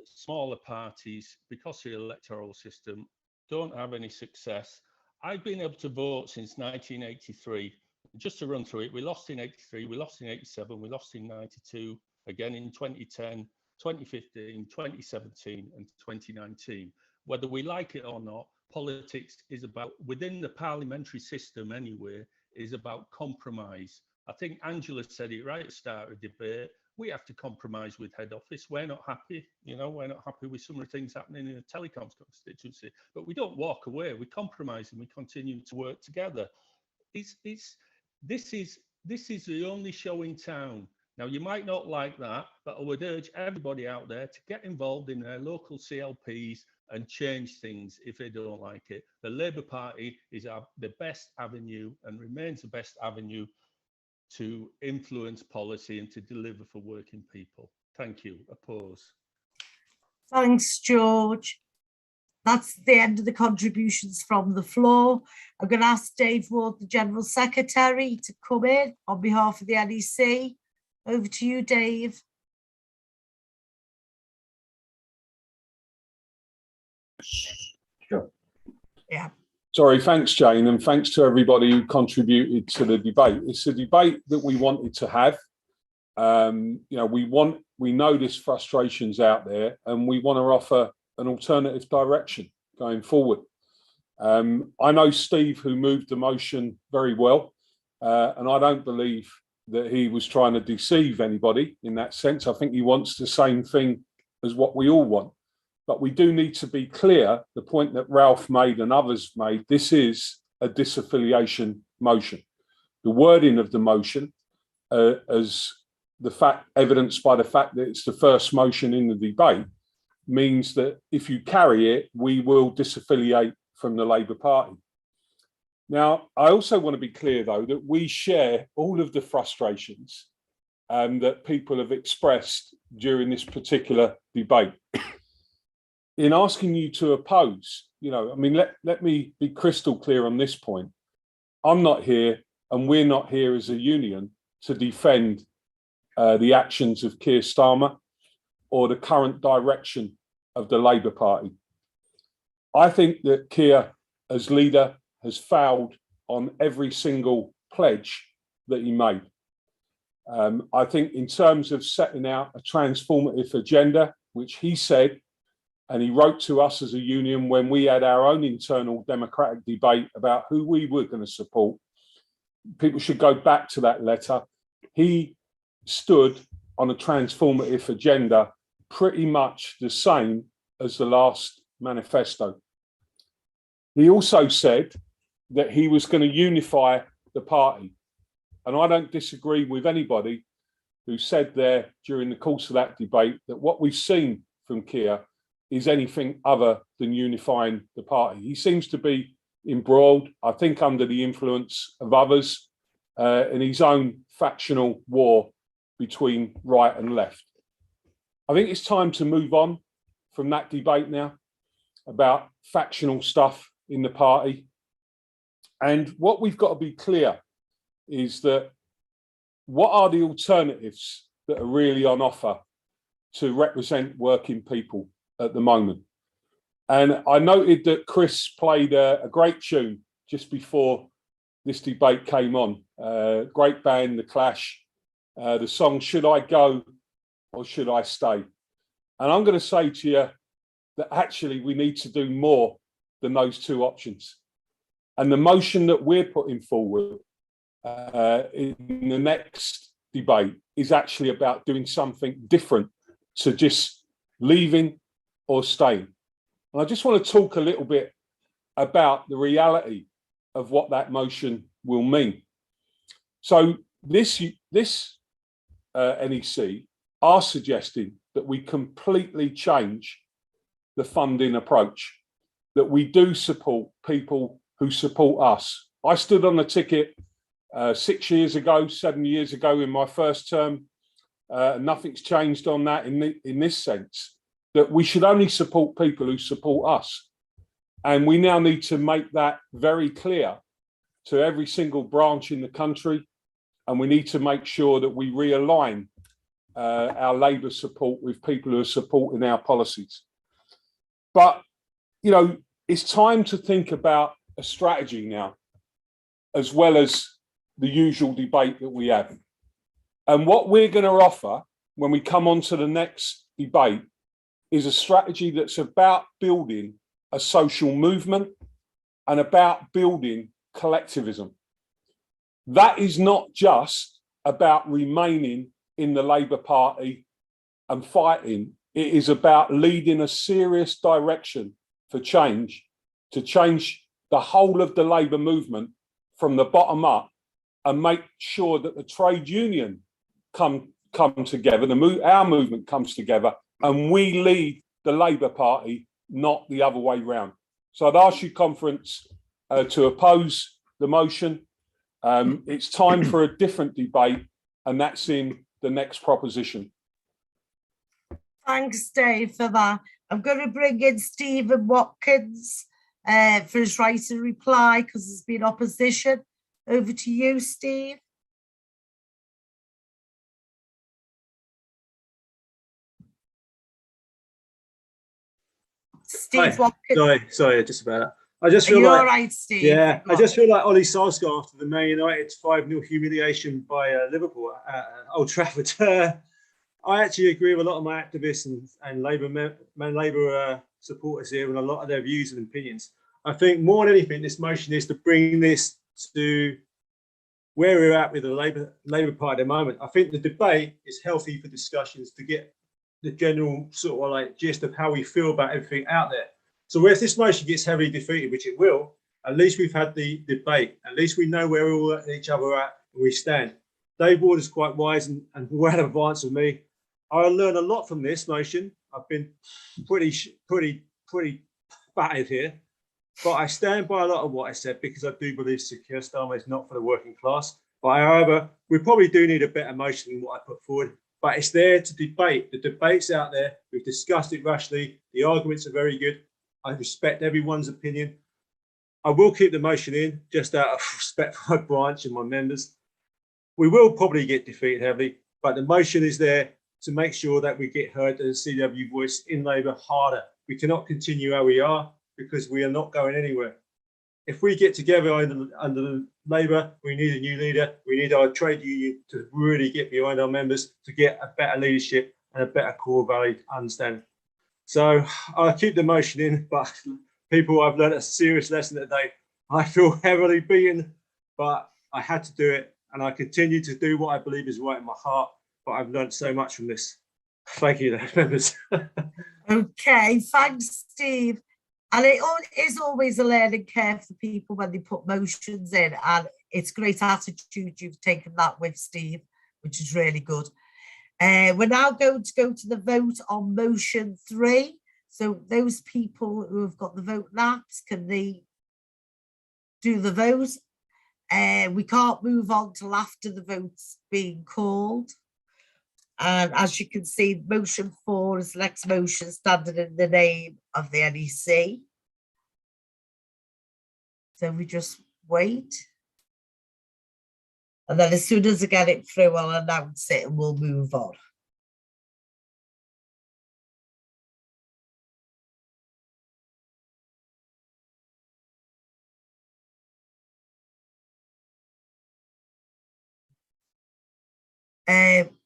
smaller parties, because of the electoral system, don't have any success. I've been able to vote since 1983. Just to run through it, we lost in 83, we lost in 87, we lost in 92, again in 2010, 2015, 2017 and 2019. Whether we like it or not, politics is about, within the parliamentary system anyway, is about compromise. I think Angela said it right at the start of the debate. we have to compromise with head office. We're not happy, we're not happy with some of the things happening in the telecoms constituency, but we don't walk away. We compromise and we continue to work together. This is the only show in town. Now, you might not like that, but I would urge everybody out there to get involved in their local CLPs and change things if they don't like it. The Labour Party is the best avenue and remains the best avenue to influence policy and to deliver for working people. Thank you. Oppose. Thanks, George. That's the end of the contributions from the floor. I'm going to ask Dave Ward, the General Secretary, to come in on behalf of the NEC. Over to you, Dave. Sure. Yeah. Sorry, thanks, Jane, and thanks to everybody who contributed to the debate. It's a debate that we wanted to have. We know this frustration's out there, and we want to offer an alternative direction going forward. I know Steve, who moved the motion, very well, and I don't believe that he was trying to deceive anybody in that sense. I think he wants the same thing as what we all want. But we do need to be clear, the point that Ralph made and others made, this is a disaffiliation motion. The wording of the motion, as the fact evidenced by the fact that it's the first motion in the debate, means that if you carry it, we will disaffiliate from the Labour Party. Now, I also want to be clear, though, that we share all of the frustrations that people have expressed during this particular debate. In asking you to oppose, let me be crystal clear on this point. I'm not here, and we're not here as a union to defend the actions of Keir Starmer or the current direction of the Labour Party. I think that Keir, as leader, has failed on every single pledge that he made. I think in terms of setting out a transformative agenda, which he said, and he wrote to us as a union when we had our own internal democratic debate about who we were going to support. People should go back to that letter. He stood on a transformative agenda pretty much the same as the last manifesto. He also said that he was going to unify the party. And I don't disagree with anybody who said there during the course of that debate that what we've seen from Keir is anything other than unifying the party. He seems to be embroiled, I think, under the influence of others in his own factional war between right and left. I think it's time to move on from that debate now about factional stuff in the party. And what we've got to be clear is that what are the alternatives that are really on offer to represent working people at the moment? And I noted that Chris played a great tune just before this debate came on. Great band, The Clash. The song, Should I Go or Should I Stay? And I'm going to say to you that actually we need to do more than those two options. And the motion that we're putting forward in the next debate is actually about doing something different to just leaving or staying. And I just want to talk a little bit about the reality of what that motion will mean. So this NEC are suggesting that we completely change the funding approach, that we do support people who support us. I stood on the ticket 6 years ago, 7 years ago in my first term. Nothing's changed on that in this sense, that we should only support people who support us. And we now need to make that very clear to every single branch in the country. And we need to make sure that we realign our Labour support with people who are supporting our policies. But, it's time to think about a strategy now, as well as the usual debate that we have. And what we're going to offer when we come on to the next debate is a strategy that's about building a social movement and about building collectivism. That is not just about remaining in the Labour Party and fighting. It is about leading a serious direction for change, to change the whole of the Labour movement from the bottom up and make sure that the trade union come together, our movement comes together, and we lead the Labour Party, not the other way round. So I'd ask you, conference, to oppose the motion. It's time for a different debate, and that's in the next proposition. Thanks, Dave, for that. I'm going to bring in Stephen Watkins for his right to reply because there's been opposition. Over to you, Steve. Steve Watkins. Sorry, just about that. I just Are feel you like, all right, Steve? yeah, I just feel like Ollie Solskjaer after the Man United 5-0 humiliation by Liverpool at Old Trafford. I actually agree with a lot of my activists and Labour supporters here and a lot of their views and opinions. I think more than anything, this motion is to bring this to where we're at with the Labour Party at the moment. I think the debate is healthy for discussions to get the general sort of like gist of how we feel about everything out there. So if this motion gets heavily defeated, which it will, at least we've had the debate. At least we know where all each other are at and we stand. Dave Ward is quite wise and well advanced with me. I learned a lot from this motion. I've been pretty battered here, but I stand by a lot of what I said because I do believe Secure Starmer is not for the working class. But however, we probably do need a better motion than what I put forward. But it's there to debate. The debate's out there. We've discussed it rationally. The arguments are very good. I respect everyone's opinion. I will keep the motion in just out of respect for my branch and my members. We will probably get defeated heavily, but the motion is there to make sure that we get heard as a CW voice in Labour harder. We cannot continue how we are because we are not going anywhere. If we get together under Labour, we need a new leader. We need our trade union to really get behind our members to get a better leadership and a better core value understanding. So I'll keep the motion in, but people, I've learned a serious lesson today. I feel heavily beaten, but I had to do it. And I continue to do what I believe is right in my heart. But I've learned so much from this. Thank you, members. Okay, thanks, Steve. And it is always a learning curve for people when they put motions in. And it's great attitude you've taken that with, Steve, which is really good. We're now going to go to the vote on motion 3. So those people who have got the vote laps, can they do the vote? We can't move on till after the vote's being called. And as you can see, motion 4 is the next motion standing in the name of the NEC. So we just wait. And then as soon as I get it through, I'll announce it and we'll move on.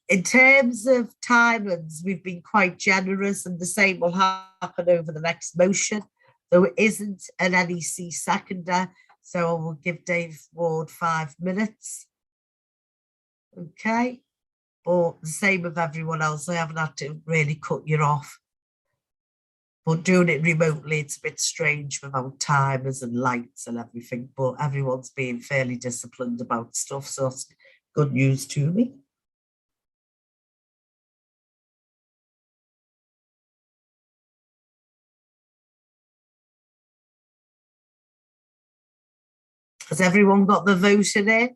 In terms of timings, we've been quite generous, and the same will happen over the next motion, though it isn't an NEC seconder, so I will give Dave Ward 5 minutes. Okay, but the same with everyone else. I haven't had to really cut you off. But doing it remotely, it's a bit strange without timers and lights and everything, but everyone's being fairly disciplined about stuff, so it's good news to me. Has everyone got the vote in it?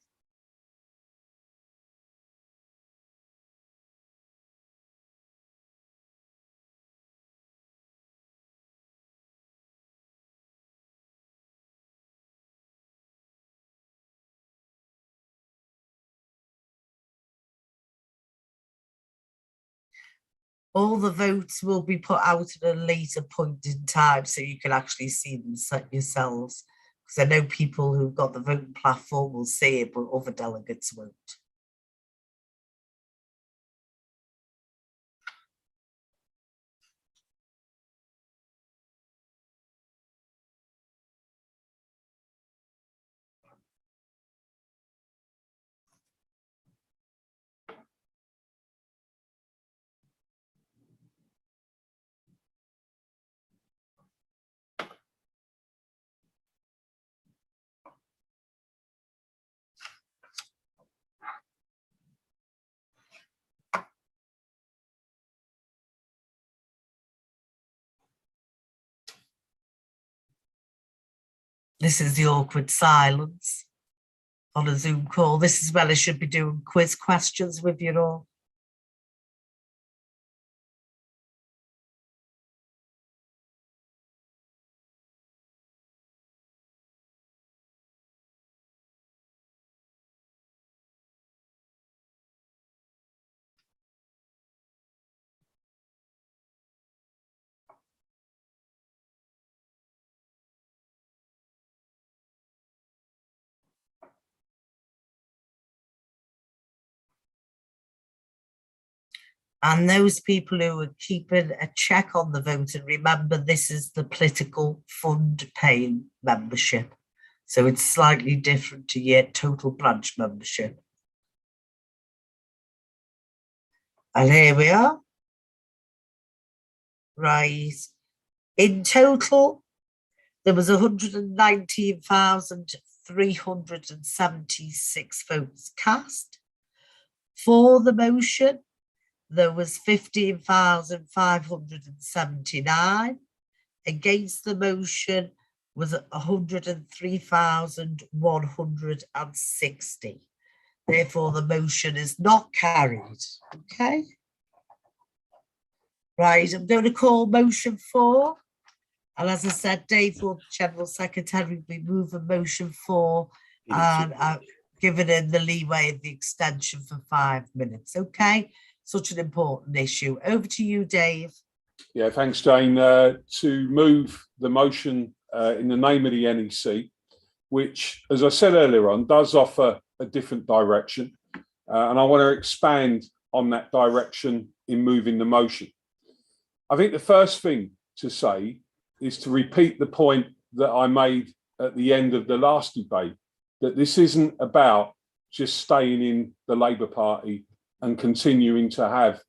All the votes will be put out at a later point in time so you can actually see them yourselves. Because I know people who've got the voting platform will see it, but other delegates won't. This is the awkward silence on a Zoom call. This is when I should be doing quiz questions with you all. And those people who are keeping a check on the vote, and remember, this is the political fund paying membership. So it's slightly different to your total branch membership. And here we are. Right. In total, there was 119,376 votes cast. For the motion, there was 15,579. Against the motion was 103,160. Therefore, the motion is not carried. Okay. Right, I'm going to call motion 4. And as I said, Dave, for General Secretary, will be moving motion 4 and giving in the leeway of the extension for 5 minutes. Okay. Such an important issue. Over to you, Dave. Yeah, thanks, Jane. To move the motion in the name of the NEC, which, as I said earlier on, does offer a different direction. And I want to expand on that direction in moving the motion. I think the first thing to say is to repeat the point that I made at the end of the last debate, that this isn't about just staying in the Labour Party and continuing to have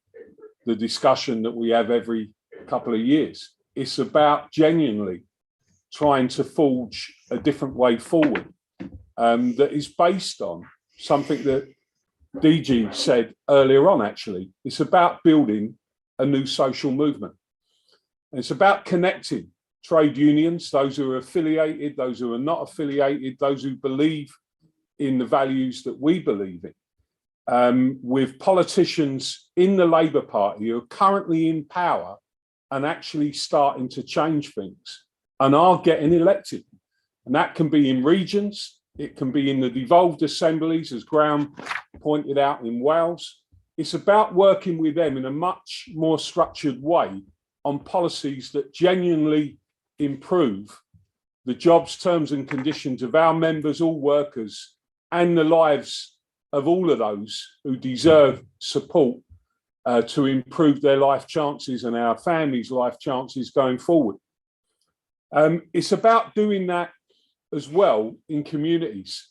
the discussion that we have every couple of years. It's about genuinely trying to forge a different way forward that is based on something that DG said earlier on, actually. It's about building a new social movement. And it's about connecting trade unions, those who are affiliated, those who are not affiliated, those who believe in the values that we believe in. With politicians in the Labour Party who are currently in power and actually starting to change things and are getting elected. And that can be in regions, it can be in the devolved assemblies, as Graham pointed out, in Wales. It's about working with them in a much more structured way on policies that genuinely improve the jobs, terms and conditions of our members, all workers, and the lives of all of those who deserve support to improve their life chances and our families' life chances going forward. It's about doing that as well in communities.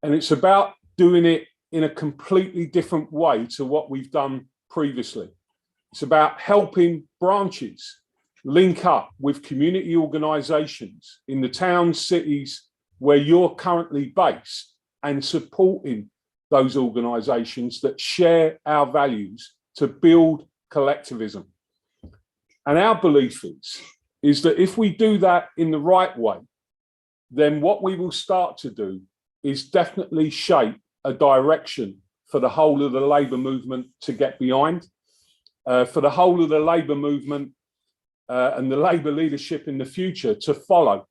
And it's about doing it in a completely different way to what we've done previously. It's about helping branches link up with community organisations in the towns, cities where you're currently based and supporting those organisations that share our values to build collectivism. And our belief is that if we do that in the right way, then what we will start to do is definitely shape a direction for the whole of the Labour movement to get behind, for the whole of the Labour movement and the Labour leadership in the future to follow.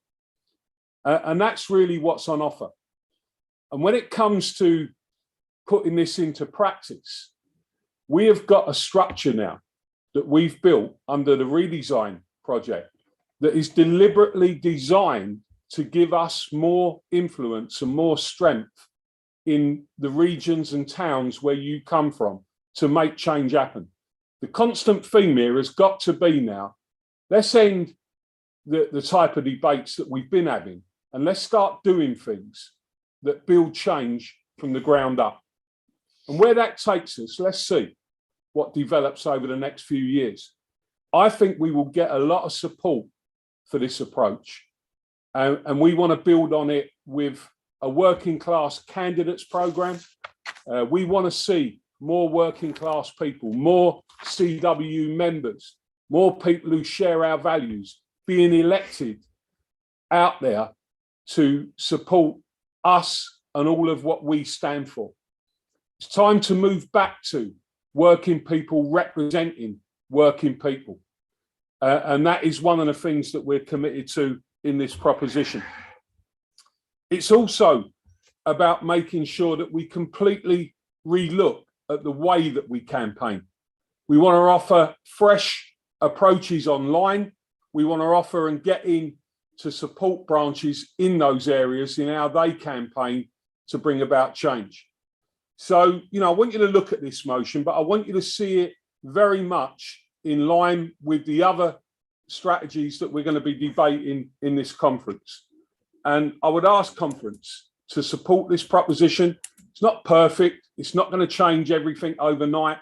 And that's really what's on offer. And when it comes to putting this into practice, we have got a structure now that we've built under the redesign project that is deliberately designed to give us more influence and more strength in the regions and towns where you come from to make change happen. The constant theme here has got to be now, let's end the type of debates that we've been having and let's start doing things that build change from the ground up. And where that takes us, let's see what develops over the next few years. I think we will get a lot of support for this approach. And we want to build on it with a working class candidates programme. We want to see more working class people, more CWU members, more people who share our values being elected out there to support us and all of what we stand for. It's time to move back to working people representing working people. And that is one of the things that we're committed to in this proposition. It's also about making sure that we completely relook at the way that we campaign. We want to offer fresh approaches online. We want to offer and get in to support branches in those areas in how they campaign to bring about change. So, I want you to look at this motion, but I want you to see it very much in line with the other strategies that we're going to be debating in this conference. And I would ask conference to support this proposition. It's not perfect. It's not going to change everything overnight.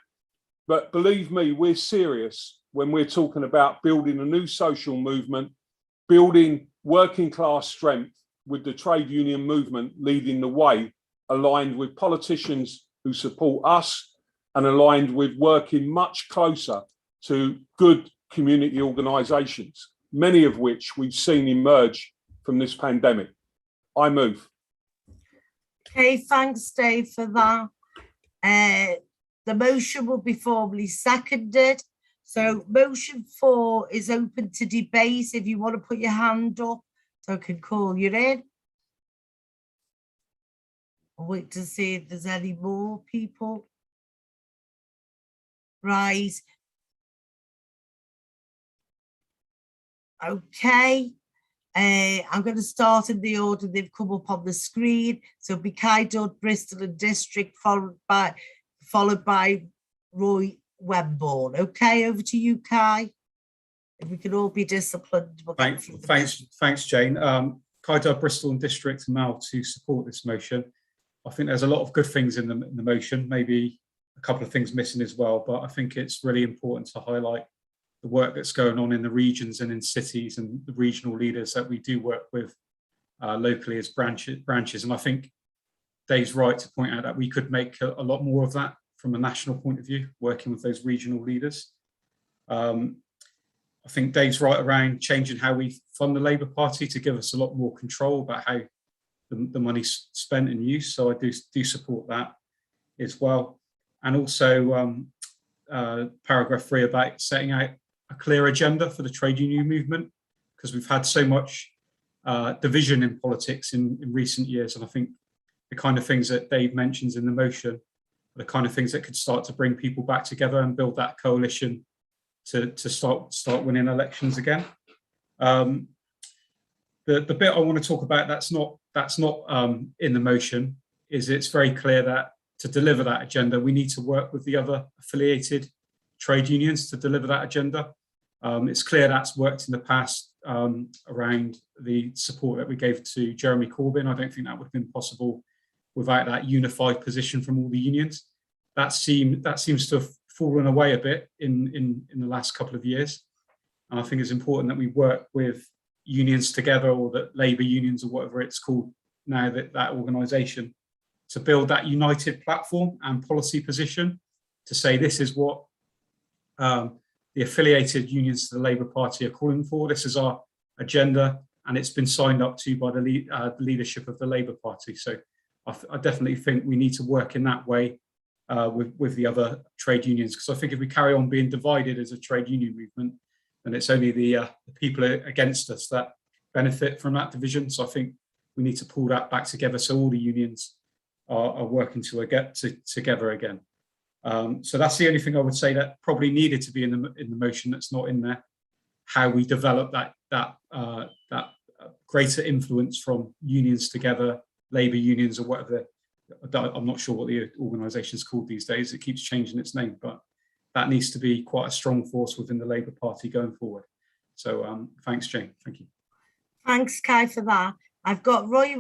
But believe me, we're serious when we're talking about building a new social movement, building working class strength with the trade union movement leading the way, aligned with politicians who support us and aligned with working much closer to good community organisations, many of which we've seen emerge from this pandemic. I move. Okay, thanks, Dave, for that. The motion will be formally seconded. So motion 4 is open to debate. If you want to put your hand up, so I can call you in. I'll wait to see if there's any more people. Right. Okay. I'm going to start in the order they've come up on the screen. So be Kydud, Bristol and District, followed by Roy Webborn. Okay, over to you, Kai. If we can all be disciplined. We'll thanks, Jane. Kydud, Bristol and District are now to support this motion. I think there's a lot of good things in the motion, maybe a couple of things missing as well, but I think it's really important to highlight the work that's going on in the regions and in cities and the regional leaders that we do work with locally as branches. And I think Dave's right to point out that we could make a lot more of that from a national point of view, working with those regional leaders. I think Dave's right around changing how we fund the Labour Party to give us a lot more control about how the money's spent and used. So I do support that as well. And also paragraph 3 about setting out a clear agenda for the trade union movement, because we've had so much division in politics in recent years. And I think the kind of things that Dave mentions in the motion are the kind of things that could start to bring people back together and build that coalition to start winning elections again. The bit I want to talk about that's not in the motion is it's very clear that to deliver that agenda, we need to work with the other affiliated trade unions to deliver that agenda. It's clear that's worked in the past around the support that we gave to Jeremy Corbyn. I don't think that would have been possible without that unified position from all the unions. That seems to have fallen away a bit in the last couple of years. And I think it's important that we work with unions together, or that Labour unions or whatever it's called now, that organisation, to build that united platform and policy position to say this is what the affiliated unions to the Labour Party are calling for. This is our agenda, and it's been signed up to by the leadership of the Labour Party. So I definitely think we need to work in that way with the other trade unions, because I think if we carry on being divided as a trade union movement, then it's only the people against us that benefit from that division. So I think we need to pull that back together so all the unions are working to get together again. So that's the only thing I would say that probably needed to be in the motion that's not in there. How we develop that greater influence from unions together, Labour unions or whatever. I'm not sure what the organisation is called these days. It keeps changing its name, but that needs to be quite a strong force within the Labour Party going forward. So thanks, Jane. Thank you. Thanks, Kai, for that. I've got Roy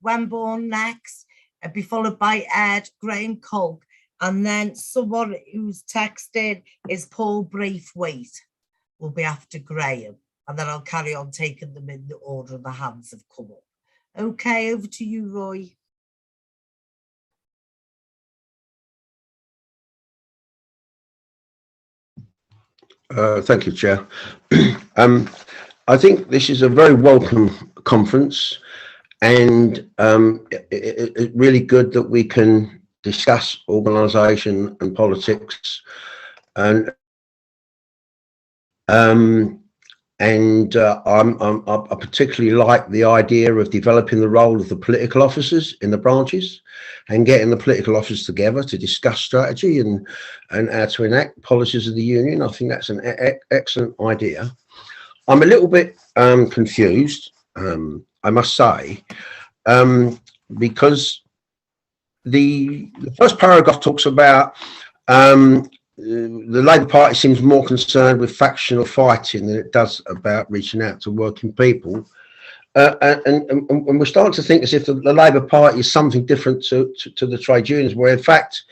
Wemborn next, be followed by Ed, Graham Colk, and then someone who's texted is Paul Braithwaite will be after Graham, and then I'll carry on taking them in the order the hands have come up. Okay, over to you, Roy. Thank you, Chair. I think this is a very welcome conference. and it's really good that we can discuss organisation and politics, and I particularly like the idea of developing the role of the political officers in the branches and getting the political officers together to discuss strategy and how to enact policies of the union. I think that's an excellent idea. I'm a little bit confused, I must say, because the first paragraph talks about the Labour Party seems more concerned with factional fighting than it does about reaching out to working people. And we're starting to think as if the Labour Party is something different to the trade unions, where in fact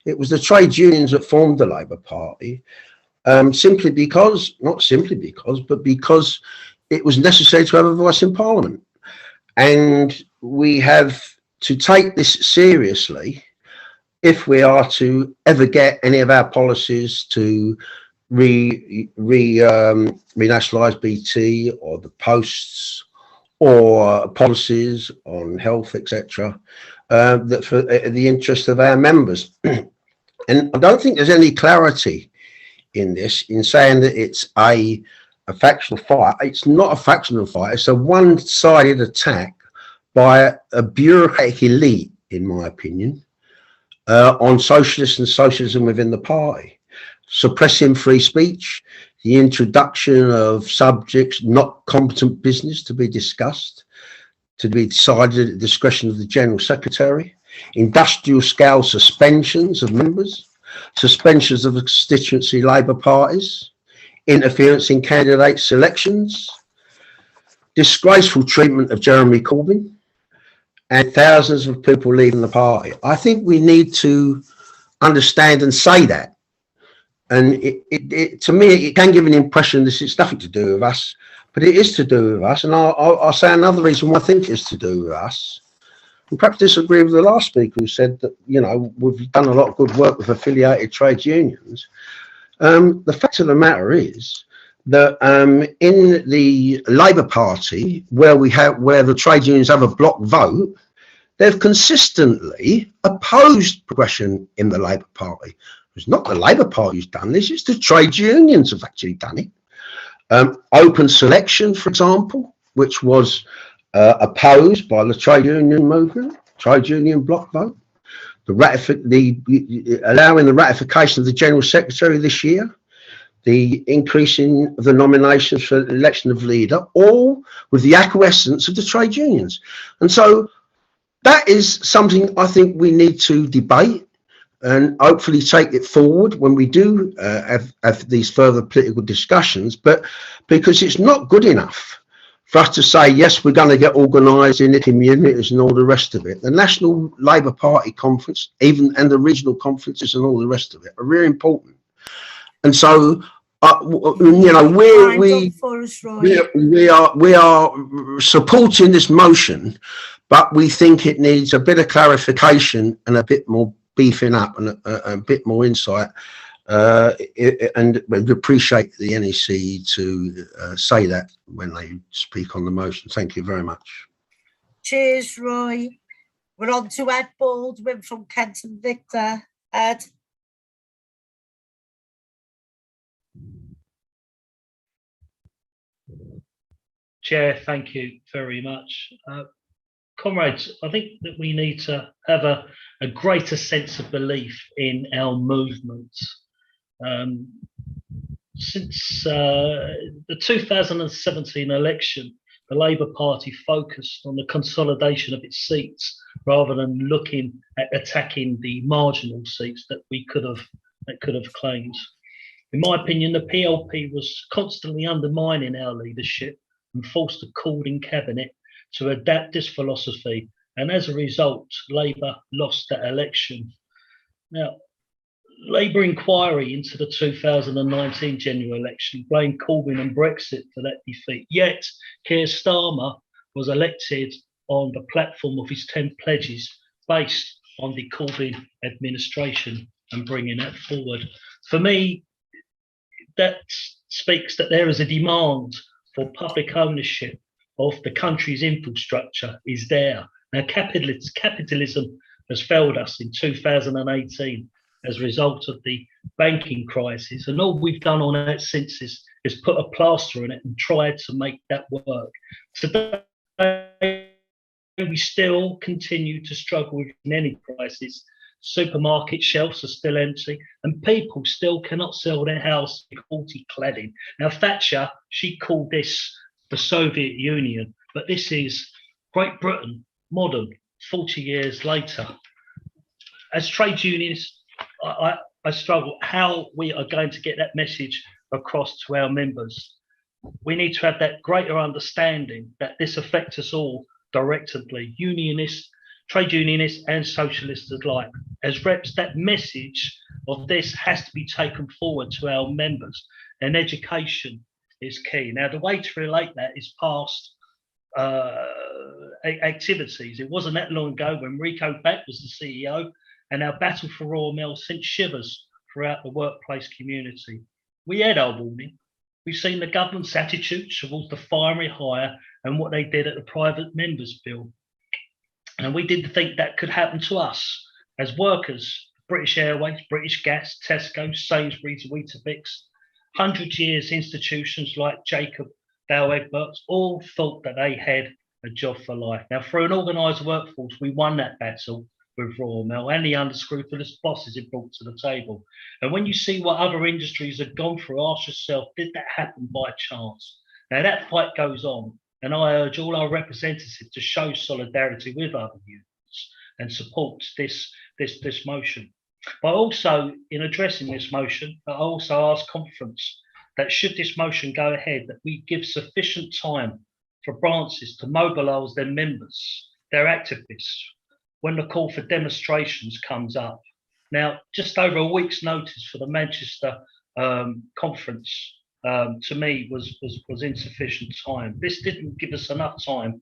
it was the trade unions that formed the Labour Party, simply because, not simply because, but because it was necessary to have a voice in Parliament. And we have to take this seriously if we are to ever get any of our policies to renationalise BT or the posts or policies on health, etc., that for the interest of our members. And I don't think there's any clarity in this, in saying that it's a factional fight. It's not a factional fight. It's a one-sided attack by a bureaucratic elite, in my opinion, on socialists and socialism within the party, suppressing free speech, the introduction of subjects not competent business to be discussed, to be decided at the discretion of the General Secretary, industrial scale suspensions of members, suspensions of constituency Labour parties, interference in candidate selections, disgraceful treatment of Jeremy Corbyn, and thousands of people leaving the party. I think we need to understand and say that. And to me, it can give an impression this is nothing to do with us, but it is to do with us. And I'll say another reason why I think it's to do with us. And perhaps disagree with the last speaker who said that, you know, we've done a lot of good work with affiliated trade unions. The fact of the matter is that in the Labour Party, where the trade unions have a block vote, they've consistently opposed progression in the Labour Party. It's not the Labour Party who's done this; it's the trade unions have actually done it. Open selection, for example, which was opposed by the trade union movement, trade union block vote. Allowing the ratification of the General Secretary this year, the increasing of the nominations for the election of leader, all with the acquiescence of the trade unions. And so that is something I think we need to debate and hopefully take it forward when we do have these further political discussions, but because it's not good enough for us to say, yes, we're going to get organised in the communities and all the rest of it. The National Labour Party Conference, and the regional conferences and all the rest of it are really important. And so, you know, we are supporting this motion, but we think it needs a bit of clarification and a bit more beefing up and a bit more insight. And we'd appreciate the NEC to say that when they speak on the motion. Thank you very much. Cheers, Roy. We're on to Ed Baldwin from Kent and Victor. Ed. Chair, thank you very much. Comrades, I think that we need to have a greater sense of belief in our movements. Since the 2017 election, the Labour Party focused on the consolidation of its seats rather than looking at attacking the marginal seats that could have claimed. In my opinion, the PLP was constantly undermining our leadership and forced the Corbyn cabinet to adapt this philosophy, and as a result, Labour lost that election. Now, Labour inquiry into the 2019 general election blamed Corbyn and Brexit for that defeat. Yet, Keir Starmer was elected on the platform of his 10 pledges based on the Corbyn administration and bringing that forward. For me, that speaks that there is a demand for public ownership of the country's infrastructure is there. Now, capitalism has failed us in 2018 as a result of the banking crisis, and all we've done on it since is put a plaster on it and tried to make that work. Today, we still continue to struggle with any crisis. Supermarket shelves are still empty, and people still cannot sell their house with quality cladding. Now, Thatcher, she called this the Soviet Union, but this is Great Britain, modern, 40 years later. As trade unionists, I struggle how we are going to get that message across to our members. We need to have that greater understanding that this affects us all directly, unionists, trade unionists and socialists alike. As reps, that message of this has to be taken forward to our members, and education is key. Now, the way to relate that is past activities. It wasn't that long ago when Rico Beck was the CEO, and our battle for Royal Mail sent shivers throughout the workplace community. We had our warning. We've seen the government's attitude towards the firing hire and what they did at the private members bill. And we didn't think that could happen to us as workers. British Airways, British Gas, Tesco, Sainsbury's, Weetabix, 100 years institutions like Jacob Dow Egberts all thought that they had a job for life. Now, through an organised workforce, we won that battle with Royal Mail and the unscrupulous bosses it brought to the table. And when you see what other industries have gone through, ask yourself, did that happen by chance? Now, that fight goes on, and I urge all our representatives to show solidarity with other unions and support this motion. But also, in addressing this motion, I also ask conference that should this motion go ahead, that we give sufficient time for branches to mobilise their members, their activists, when the call for demonstrations comes up. Now, just over a week's notice for the Manchester conference, to me, was insufficient time. This didn't give us enough time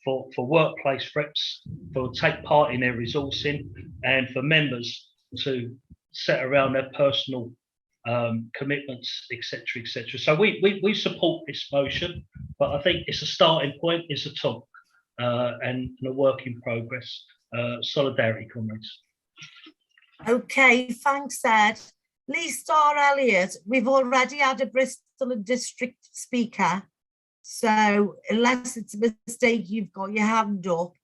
for workplace reps to take part in their resourcing and for members to set around their personal commitments, etc., etc. So we support this motion, but I think it's a starting point, it's a talk, and a work in progress. Solidarity, comrades. Okay, thanks, Ed. Lee Starr Elliott, we've already had a Bristol and District speaker, so unless it's a mistake, you've got your hand up.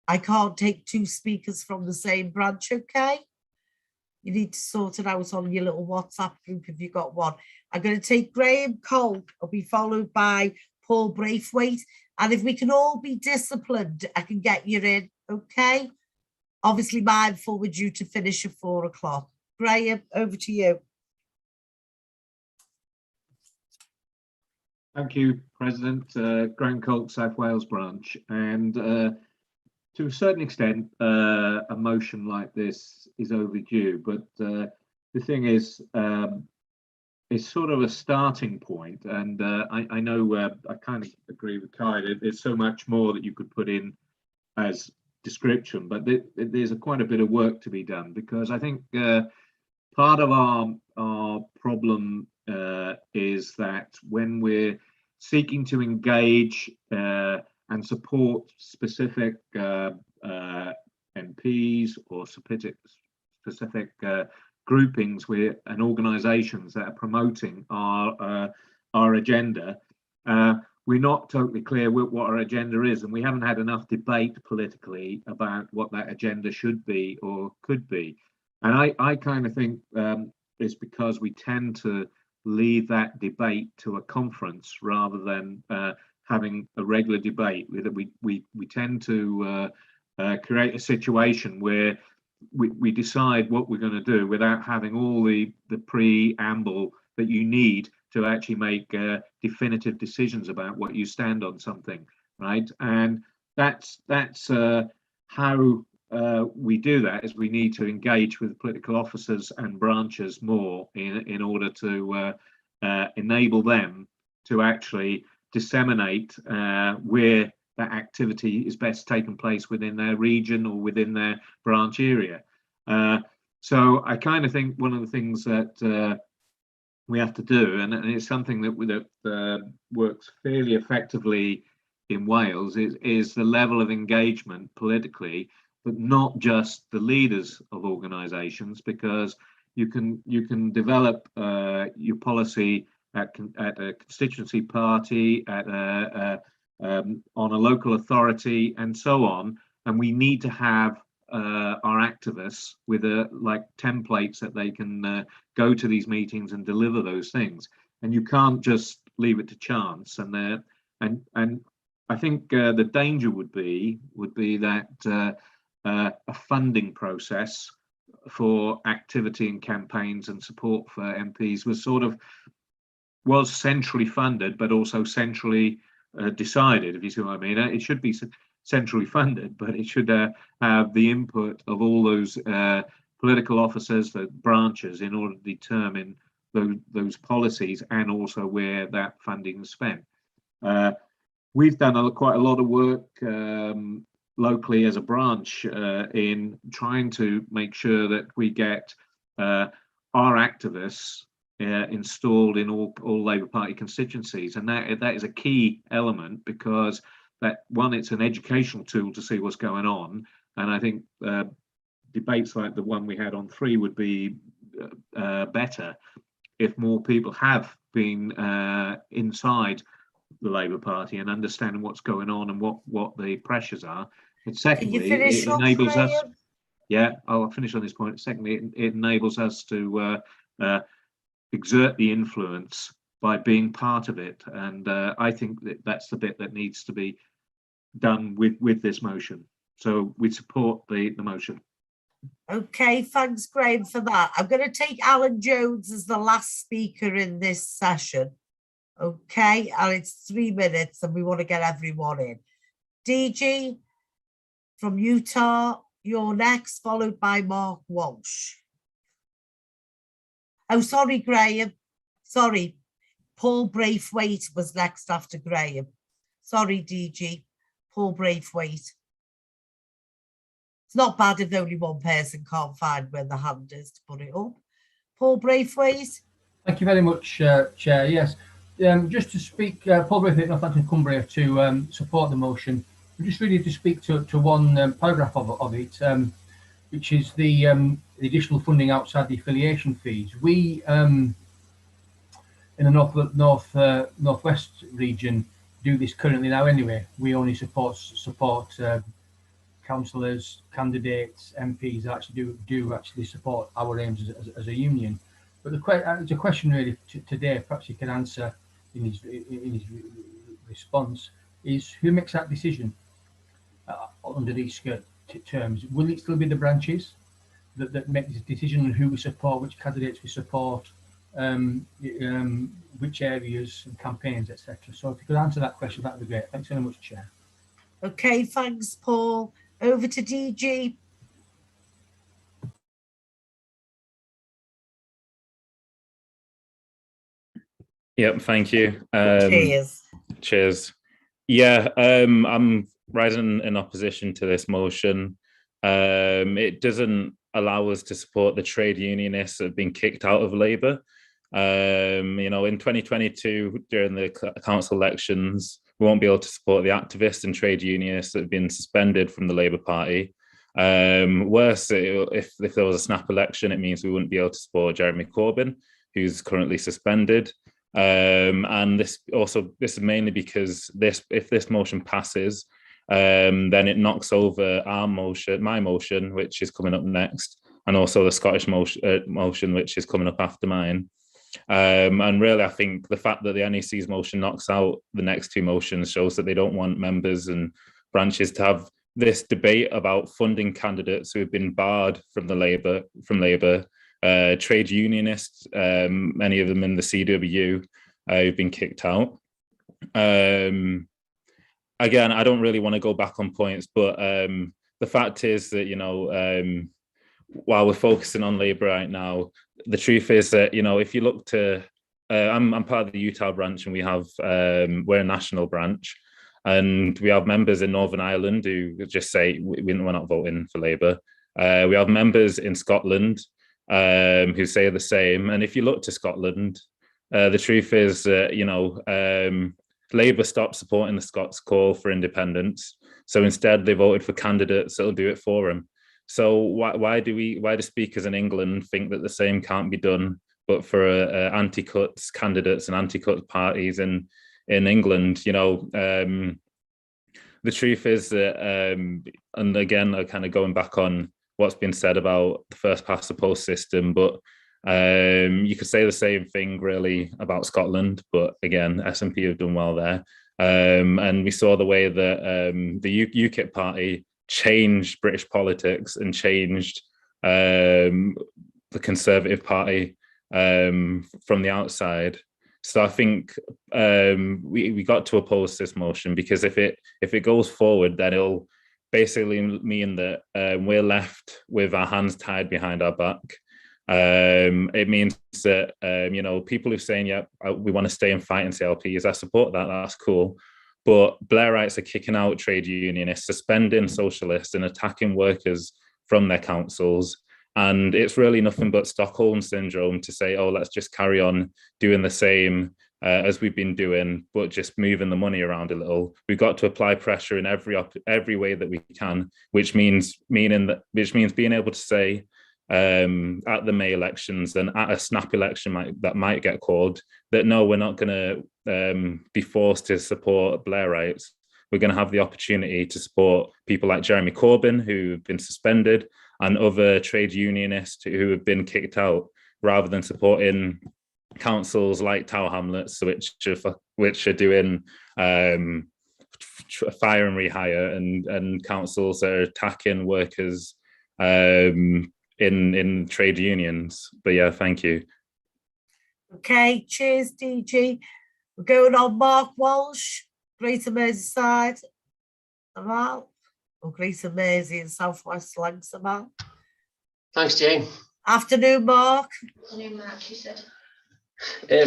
I can't take two speakers from the same branch, okay? You need to sort it out on your little WhatsApp group if you've got one. I'm going to take Graham Cole, will be followed by Paul Braithwaite, and if we can all be disciplined, I can get you in, okay? Obviously mindful we're due to finish at 4 o'clock. Graham, over to you. Thank you, President. Graham Colt, South Wales branch. And to a certain extent, a motion like this is overdue. But the thing is, it's sort of a starting point. And I know I kind of agree with Kai. There's so much more that you could put in as description, but there's quite a bit of work to be done, because I think part of our problem is that when we're seeking to engage and support specific MPs or specific groupings and organisations that are promoting our agenda, we're not totally clear what our agenda is, and we haven't had enough debate politically about what that agenda should be or could be. And I kind of think it's because we tend to leave that debate to a conference rather than having a regular debate. We tend to create a situation where we decide what we're going to do without having all the preamble that you need to actually make definitive decisions about what you stand on something, right? And that's how we do that, is we need to engage with political officers and branches more in order to enable them to actually disseminate where that activity is best taking place within their region or within their branch area. So I kind of think one of the things that we have to do, and it's something that works fairly effectively in Wales is the level of engagement politically, but not just the leaders of organisations, because you can develop your policy at a constituency party, on a local authority, and so on. And we need to have our activists with like templates that they can go to these meetings and deliver those things. And you can't just leave it to chance. And I think the danger would be that a funding process for activity and campaigns and support for MPs was centrally funded, but also centrally decided, if you see what I mean. It should be centrally funded, but it should have the input of all those political officers, the branches, in order to determine those policies and also where that funding is spent. We've done quite a lot of work locally as a branch in trying to make sure that we get our activists installed in all Labour Party constituencies, and that is a key element, because it's an educational tool to see what's going on. And I think debates like the one we had on 3 would be better if more people have been inside the Labour Party and understanding what's going on and what the pressures are. And secondly, it enables us. Yeah, I'll finish on this point. Secondly, it enables us to exert the influence by being part of it, and I think that's the bit that needs to be done with this motion. So we support the motion. Okay, thanks, Graham, for that. I'm going to take Alan Jones as the last speaker in this session. Okay, and it's 3 minutes, and we want to get everyone in. DG from Utah, you're next, followed by Mark Walsh. Oh, sorry, Graham. Sorry, Paul Braithwaite was next after Graham. Sorry, DG. Paul Braithwaite. It's not bad if only one person can't find where the hand is to put it up. Paul Braithwaite. Thank you very much, Chair. Yes, just to speak, Paul Braithwaite, Northampton, Cumbria, to support the motion. Just really to speak to one paragraph of it, which is the additional funding outside the affiliation fees. We in the northwest region do this currently now anyway. We only support councillors, candidates, MPs that actually do actually support our aims as a union. But it's a question really today, perhaps you can answer in his response, is who makes that decision under these terms? Will it still be the branches that make this decision on who we support, which candidates we support, which areas and campaigns, etc.? So if you could answer that question, that would be great. Thanks very much, Chair. Okay, thanks, Paul. Over to DG. Yep, thank you. Cheers. Cheers. Yeah, I'm rising in opposition to this motion. It doesn't allow us to support the trade unionists that have been kicked out of Labour. You know, in 2022, during the council elections, we won't be able to support the activists and trade unionists that have been suspended from the Labour Party. Worse, if there was a snap election, it means we wouldn't be able to support Jeremy Corbyn, who's currently suspended. And this is mainly because if this motion passes, then it knocks over my motion, which is coming up next, and also the Scottish motion, which is coming up after mine. And really, I think the fact that the NEC's motion knocks out the next 2 motions shows that they don't want members and branches to have this debate about funding candidates who have been barred from Labour, trade unionists, many of them in the CWU, who've been kicked out. Again, I don't really want to go back on points, but the fact is that, you know, while we're focusing on Labour right now, the truth is that, you know, if you look to, I'm part of the Utah branch, and we're a national branch, and we have members in Northern Ireland who just say we're not voting for Labour. We have members in Scotland who say the same. And if you look to Scotland, the truth is that, you know, Labour stopped supporting the Scots call for independence. So instead, they voted for candidates that'll do it for them. So why do speakers in England think that the same can't be done, but for anti-cuts candidates and anti-cuts parties in England? You know, the truth is that, and again, kind of going back on what's been said about the first past the post system, but you could say the same thing really about Scotland, but again, SNP have done well there. And we saw the way that the UKIP party changed British politics and changed the Conservative Party from the outside. So I think we got to oppose this motion, because if it goes forward, then it'll basically mean that we're left with our hands tied behind our back. It means that you know, people who are saying, yeah, we want to stay and fight in CLPs, I support that, that's cool. But Blairites are kicking out trade unionists, suspending socialists and attacking workers from their councils. And it's really nothing but Stockholm syndrome to say, oh, let's just carry on doing the same as we've been doing, but just moving the money around a little. We've got to apply pressure in every way that we can, which means being able to say at the May elections and at a snap election that might get called, that no, we're not going to be forced to support Blairites. We're going to have the opportunity to support people like Jeremy Corbyn, who have been suspended, and other trade unionists who have been kicked out, rather than supporting councils like Tower Hamlets, which are doing fire and rehire, and councils that are attacking workers in trade unions. But yeah, thank you. Okay, cheers, DG. We're going on Mark Walsh, Greater Merseyside, Amal, or Greater Mersey and South West Lancs, Amal. Thanks, Jane. Afternoon, Mark. Afternoon, Mark, she said.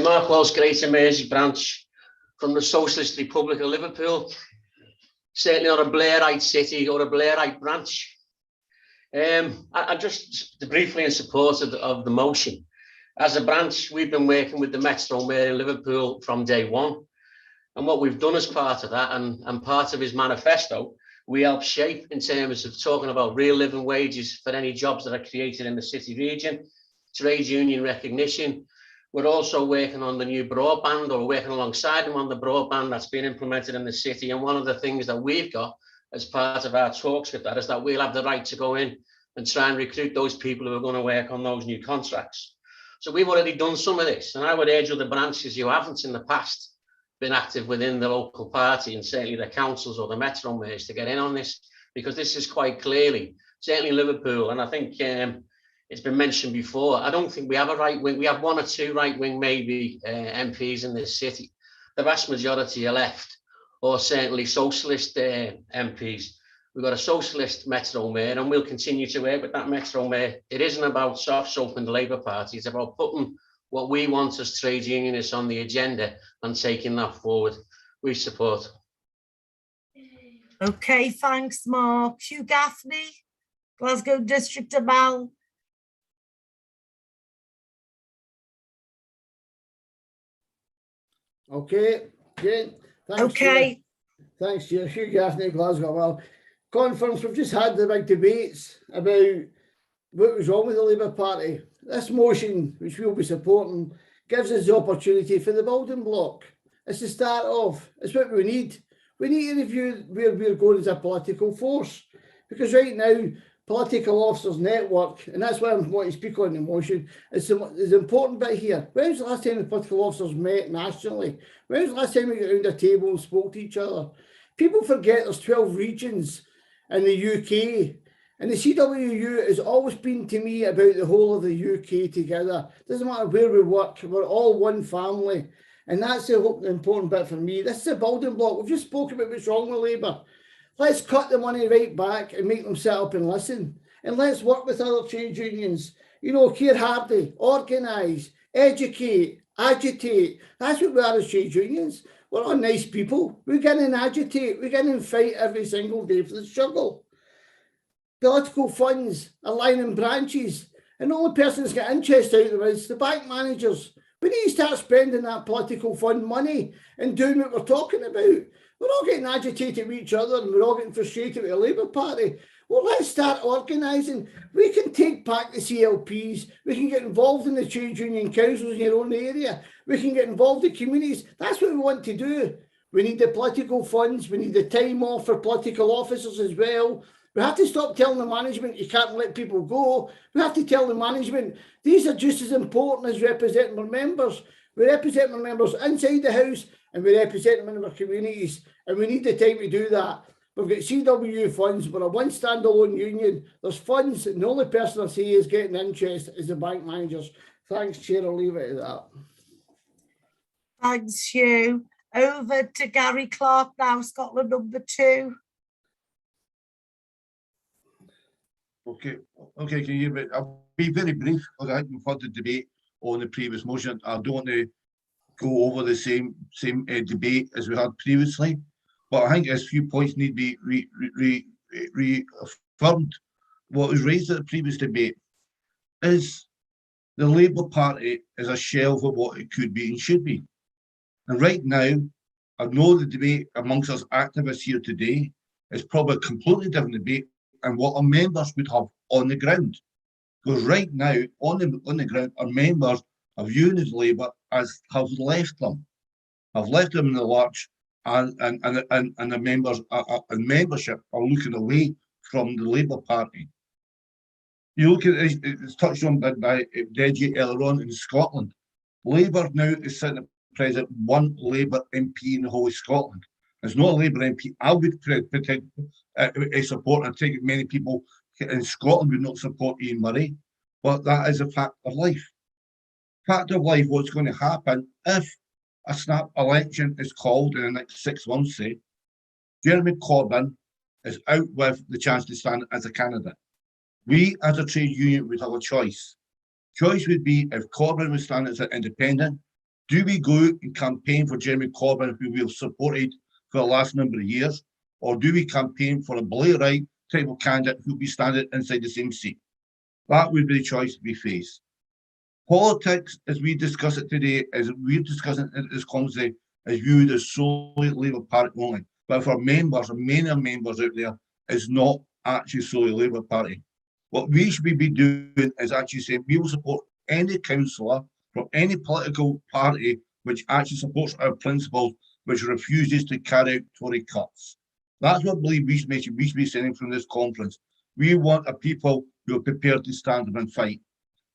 Mark Walsh, Greater Mersey branch from the Socialist Republic of Liverpool. Certainly not a Blairite city or a Blairite branch. I just briefly in support of the motion. As a branch, we've been working with the Metro Mayor in Liverpool from day one. And what we've done as part of that, and part of his manifesto, we help shape in terms of talking about real living wages for any jobs that are created in the city region, trade union recognition. We're also working on the new broadband, or working alongside them on the broadband that's been implemented in the city. And one of the things that we've got as part of our talks with that is that we'll have the right to go in and try and recruit those people who are going to work on those new contracts. So we've already done some of this, and I would urge other branches who haven't in the past been active within the local party, and certainly the councils or the Metro Mayors, to get in on this, because this is quite clearly, certainly Liverpool, and I think it's been mentioned before, I don't think we have a right wing. We have one or two right wing maybe MPs in this city. The vast majority are left, or certainly socialist MPs. We've got a socialist Metro Mayor, and we'll continue to work with that Metro Mayor. It isn't about soft soaping the Labour Party. It's about putting what we want as trade unionists on the agenda and taking that forward. We support. Okay, thanks, Mark. Hugh Gaffney, Glasgow District, Amal. Okay, Jane. Thanks. Okay. Thanks, Chair. Hugh Gaffney, Glasgow. Well, conference, we've just had the big debates about what was wrong with the Labour Party. This motion, which we'll be supporting, gives us the opportunity for the building block. It's the start of, it's what we need. We need to review where we're going as a political force, because right now, political officers network, and that's why I want to speak on the motion, is the important bit here. When was the last time the political officers met nationally? When was the last time we got around a table and spoke to each other? People forget there's 12 regions in the UK, and the CWU has always been to me about the whole of the UK together. Doesn't matter where we work, we're all one family. And that's the important bit for me. This is a building block. We've just spoken about what's wrong with Labour. Let's cut the money right back and make them sit up and listen. And let's work with other trade unions. You know, Keir Hardie, organise, educate, agitate. That's what we are as trade unions. We're all nice people. We get in and agitate. We get in and fight every single day for the struggle. Political funds are lying in branches. And the only person that's got interest out of them is the bank managers. We need to start spending that political fund money and doing what we're talking about. We're all getting agitated with each other and we're all getting frustrated with the Labour Party. Well, let's start organising. We can take back the CLPs. We can get involved in the trade union councils in your own area. We can get involved in communities. That's what we want to do. We need the political funds. We need the time off for political officers as well. We have to stop telling the management you can't let people go. We have to tell the management these are just as important as representing our members. We represent our members inside the House and we represent them in our communities. And we need the time to do that. We've got CWU funds. We're a one standalone union. There's funds and the only person I see is getting interest is the bank managers. Thanks, Chair. I'll leave it at that. Thanks, Hugh. Over to Gary Clark now, Scotland number 2. Okay, can you hear me? I'll be very brief because I think we've had the debate on the previous motion. I don't want to go over the same debate as we had previously, but I think a few points need to be reaffirmed. What was raised at the previous debate is the Labour Party is a shell for what it could be and should be. And right now, I know the debate amongst us activists here today is probably a completely different debate and what our members would have on the ground. Because right now, on the ground, our members of Unions Labour have left them in the lurch, and the members and membership are looking away from the Labour Party. You look at it, it's touched on by Deji earlier on in Scotland. Labour now is sitting at present one Labour MP in the whole of Scotland. There's not a Labour MP I would support. I think many people in Scotland would not support Ian Murray, but that is a fact of life. Fact of life, what's going to happen if a snap election is called in the next 6 months, say, Jeremy Corbyn is out with the chance to stand as a candidate. We as a trade union would have a choice. Choice would be if Corbyn was standing as an independent, do we go and campaign for Jeremy Corbyn, who we have supported for the last number of years, or do we campaign for a Blairite type of candidate who will be standing inside the same seat? That would be the choice we face. Politics, as we discuss it today, as we're discussing it in this conversation, is viewed as solely Labour Party only. But for members, and many of members out there, is not actually solely Labour Party. What we should be doing is actually saying we will support any councillor from any political party which actually supports our principles, which refuses to carry out Tory cuts. That's what I believe we should be sending from this conference. We want a people who are prepared to stand up and fight,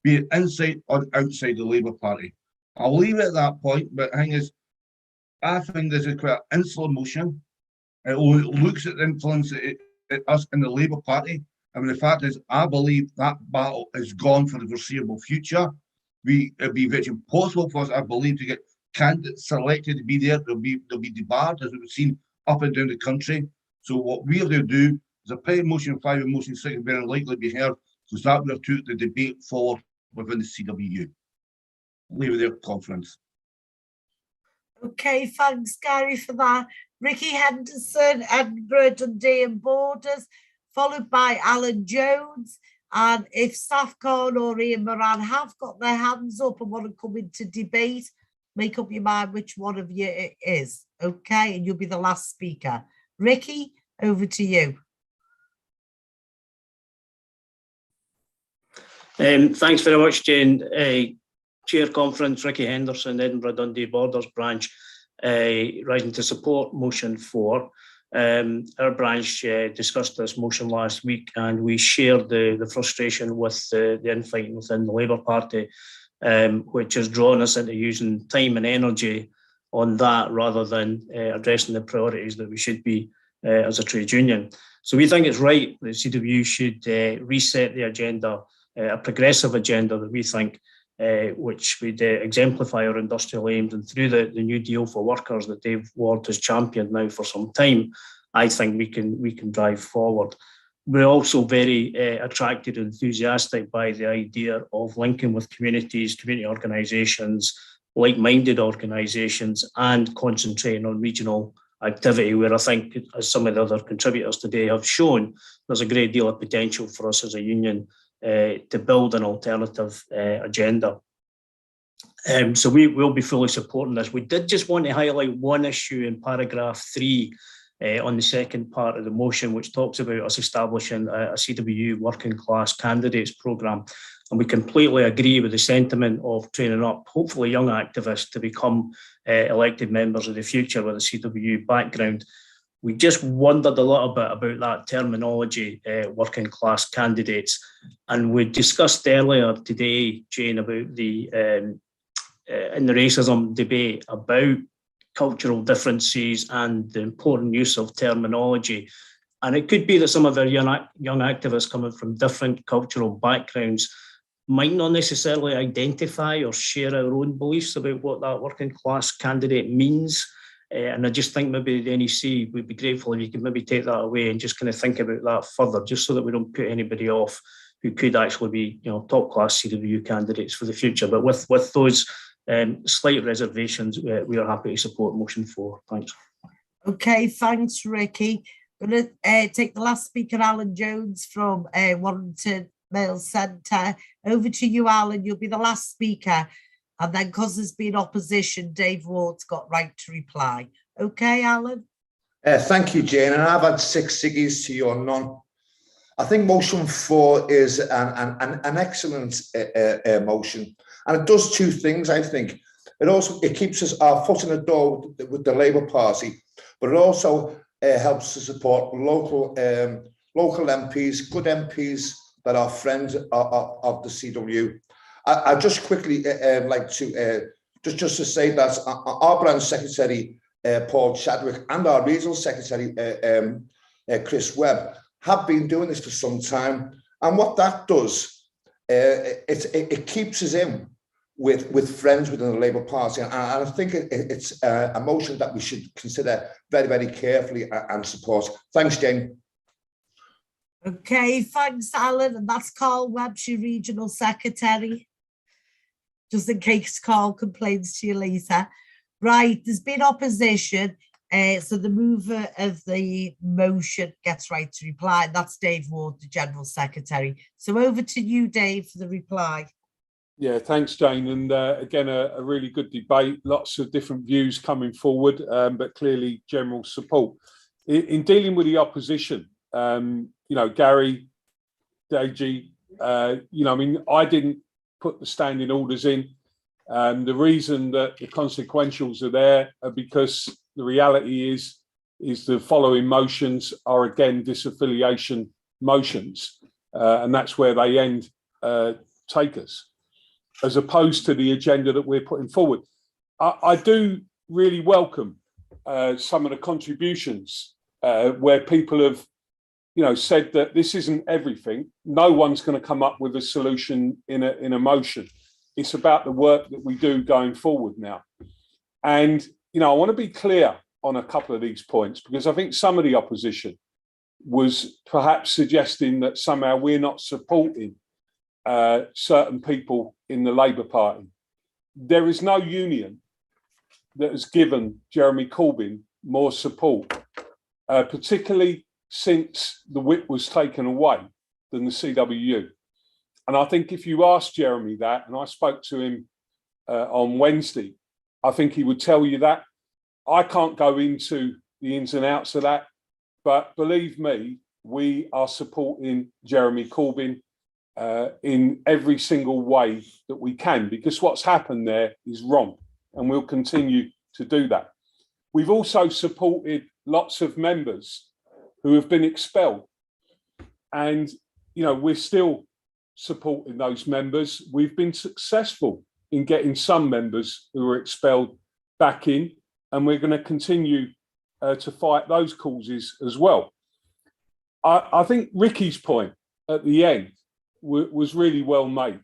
be it inside or outside the Labour Party. I'll leave it at that point, but the thing is, I think this is quite an insular motion. It looks at the influence at us in the Labour Party. And the fact is, I believe that battle is gone for the foreseeable future. It'll be very impossible for us, I believe, to get candidates selected to be there. They'll be debarred, as we've seen up and down the country. So what we are going to do is apply motion 5 and motion 6 very unlikely to be heard, because that would have took the debate forward within the CWU. I'll leave it there, conference. Okay, thanks, Gary, for that. Ricky Henderson, Edinburgh, Dundee and Borders, followed by Alan Jones. And if Safcon or Ian Moran have got their hands up and want to come into debate, make up your mind which one of you it is, okay? And you'll be the last speaker. Ricky, over to you. Thanks very much, Jane. Chair Conference, Ricky Henderson, Edinburgh Dundee Borders branch, rising to support motion 4. Our branch discussed this motion last week, and we shared the frustration with the infighting within the Labour Party, which has drawn us into using time and energy on that rather than addressing the priorities that we should be as a trade union. So we think it's right that CWU should reset the agenda, a progressive agenda that we think which would exemplify our industrial aims, and through the new deal for workers that Dave Ward has championed now for some time, I think we can drive forward. We're also very attracted and enthusiastic by the idea of linking with communities, community organisations, like-minded organisations, and concentrating on regional activity, where I think, as some of the other contributors today have shown, there's a great deal of potential for us as a union to build an alternative agenda. So we will be fully supporting this. We did just want to highlight one issue in paragraph 3 on the second part of the motion, which talks about us establishing a CWU working class candidates programme. And we completely agree with the sentiment of training up, hopefully, young activists to become elected members of the future with a CWU background. We just wondered a little bit about that terminology, working class candidates. And we discussed earlier today, Jane, about the in the racism debate about cultural differences and the important use of terminology. And it could be that some of our young activists coming from different cultural backgrounds might not necessarily identify or share our own beliefs about what that working class candidate means. And I just think maybe the NEC would be grateful if you could maybe take that away and just kind of think about that further, just so that we don't put anybody off who could actually be, you know, top class CWU candidates for the future. But with those slight reservations, we are happy to support motion 4. Thanks. Okay, thanks, Ricky. I'm going to take the last speaker, Alan Jones from Warrington Mail Centre. Over to you, Alan. You'll be the last speaker. And then, because there's been opposition, Dave Ward's got right to reply. Okay, Alan? Thank you, Jane. And I've had 6 ciggies to your none. I think motion 4 is an excellent motion. And it does 2 things, I think. It keeps us our foot in the door with the Labour Party, but it also helps to support local MPs, good MPs that are friends of the CWU. I just quickly like to just to say that our branch secretary Paul Chadwick and our regional secretary Chris Webb have been doing this for some time, and what that does, it keeps us in with friends within the Labour Party, and I think it's a motion that we should consider very, very carefully and support. Thanks, Jane. Okay, thanks, Alan. And that's Carl Webb, your regional secretary. Just in case Carl complains to you later. Right, there's been opposition. So the mover of the motion gets right to reply. That's Dave Ward, the General Secretary. So over to you, Dave, for the reply. Yeah, thanks, Jane. And again, a really good debate. Lots of different views coming forward, but clearly general support. In dealing with the opposition, you know, Gary, Deji, you know, I mean, I didn't put the standing orders in. The reason that the consequentials are there are because the reality is the following motions are again disaffiliation motions, and that's where they end take us, as opposed to the agenda that we're putting forward. I do really welcome some of the contributions where people have, you know, said that this isn't everything. No one's going to come up with a solution in a motion. It's about the work that we do going forward now. And, you know, I want to be clear on a couple of these points, because I think some of the opposition was perhaps suggesting that somehow we're not supporting certain people in the Labour Party. There is no union that has given Jeremy Corbyn more support, particularly since the whip was taken away, than the CWU. And I think if you ask Jeremy that, and I spoke to him on Wednesday, I think he would tell you that. I can't go into the ins and outs of that, but believe me, we are supporting Jeremy Corbyn in every single way that we can, because what's happened there is wrong, and we'll continue to do that. We've also supported lots of members who have been expelled, and, you know, we're still supporting those members. We've been successful in getting some members who were expelled back in, and we're going to continue to fight those causes as well. I think Ricky's point at the end was really well made,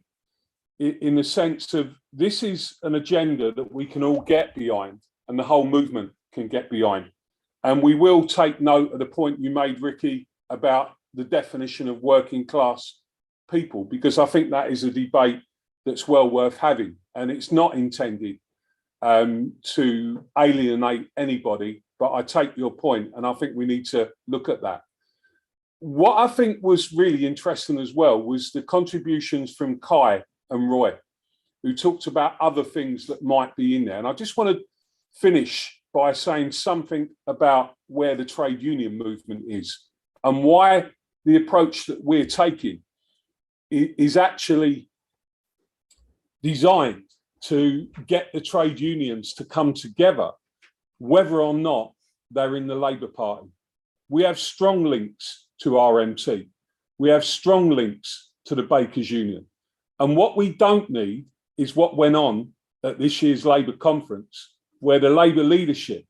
in the sense of this is an agenda that we can all get behind and the whole movement can get behind. And we will take note of the point you made, Ricky, about the definition of working class people, because I think that is a debate that's well worth having, and it's not intended to alienate anybody, but I take your point, and I think we need to look at that. What I think was really interesting as well was the contributions from Kai and Roy. who talked about other things that might be in there. And I just want to finish by saying something about where the trade union movement is and why the approach that we're taking is actually designed to get the trade unions to come together, whether or not they're in the Labour Party. We have strong links to RMT. We have strong links to the Bakers Union. And what we don't need is what went on at this year's Labour conference, where the Labour leadership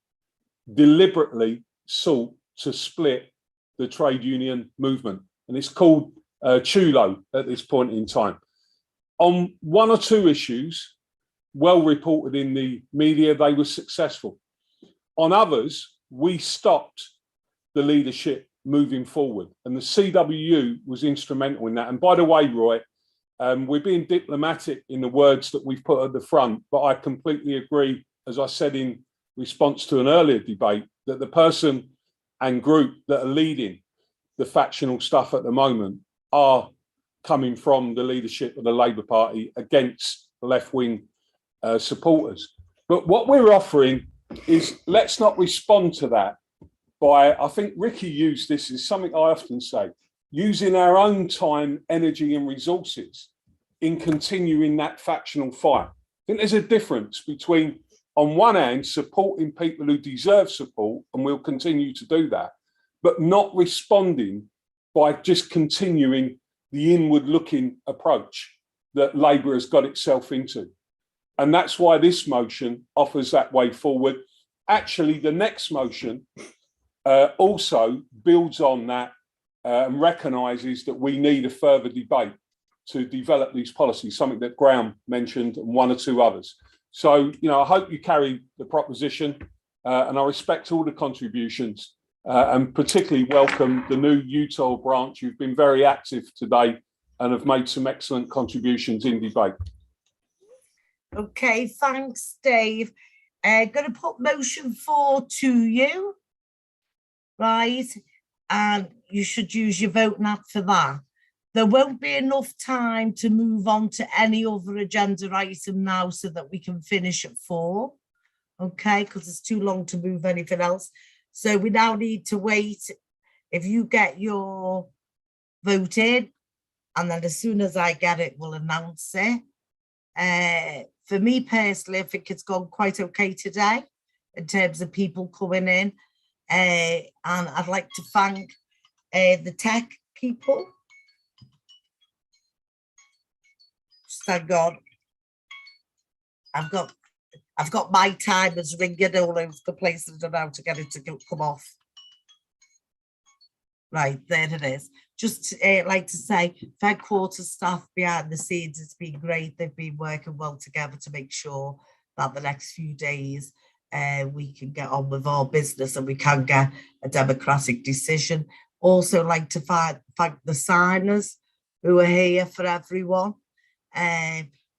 deliberately sought to split the trade union movement. And it's called Chulo at this point in time. On one or two issues, well reported in the media, they were successful. On others, we stopped the leadership moving forward. And the CWU was instrumental in that. And by the way, Roy, we're being diplomatic in the words that we've put at the front, but I completely agree, as I said in response to an earlier debate, that the person and group that are leading the factional stuff at the moment are coming from the leadership of the Labour Party against left-wing supporters. But what we're offering is, let's not respond to that by, I think Ricky used this as something I often say, using our own time, energy and resources in continuing that factional fight. I think there's a difference between, on one hand, supporting people who deserve support, and we'll continue to do that, but not responding by just continuing the inward-looking approach that Labour has got itself into. And that's why this motion offers that way forward. Actually, the next motion also builds on that and recognises that we need a further debate to develop these policies, something that Graham mentioned and one or two others. So, I hope you carry the proposition and I respect all the contributions and particularly welcome the new Utah branch who've been very active today and have made some excellent contributions in debate. Okay, thanks, Dave. Going to put motion 4 to you, right? And you should use your vote map for that. There won't be enough time to move on to any other agenda item now so that we can finish at 4, okay? Because it's too long to move anything else. So we now need to wait. If you get your vote in, and then as soon as I get it, we'll announce it. For me personally, I think it's gone quite okay today in terms of people coming in. And I'd like to thank the tech people. Thank God. I've got my timers ringing all over the place. I don't know how to get it to come off. Right, there it is. Just like to say, thank quarter staff behind the scenes. It's been great. They've been working well together to make sure that the next few days we can get on with our business and we can get a democratic decision. Also like to thank the signers who are here for everyone.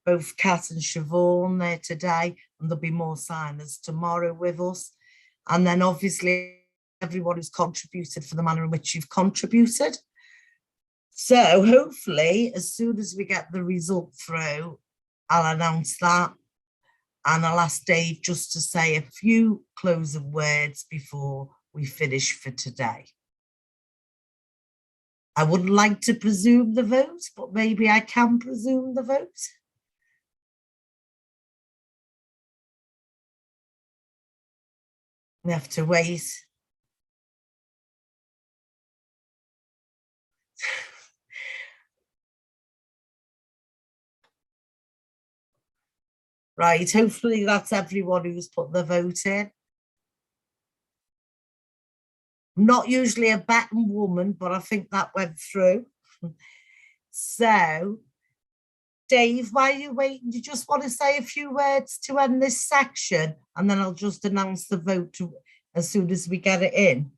Both Kat and Siobhan there today, and there'll be more signers tomorrow with us. And then obviously everyone who's contributed for the manner in which you've contributed. So hopefully, as soon as we get the result through, I'll announce that. And I'll ask Dave just to say a few closing words before we finish for today. I wouldn't like to presume the vote, but maybe I can presume the vote. We have to wait. Right, hopefully that's everyone who's put the vote in. I'm not usually a betting woman, but I think that went through. So, Dave, while you're waiting, do you just want to say a few words to end this section? And then I'll just announce the vote as soon as we get it in.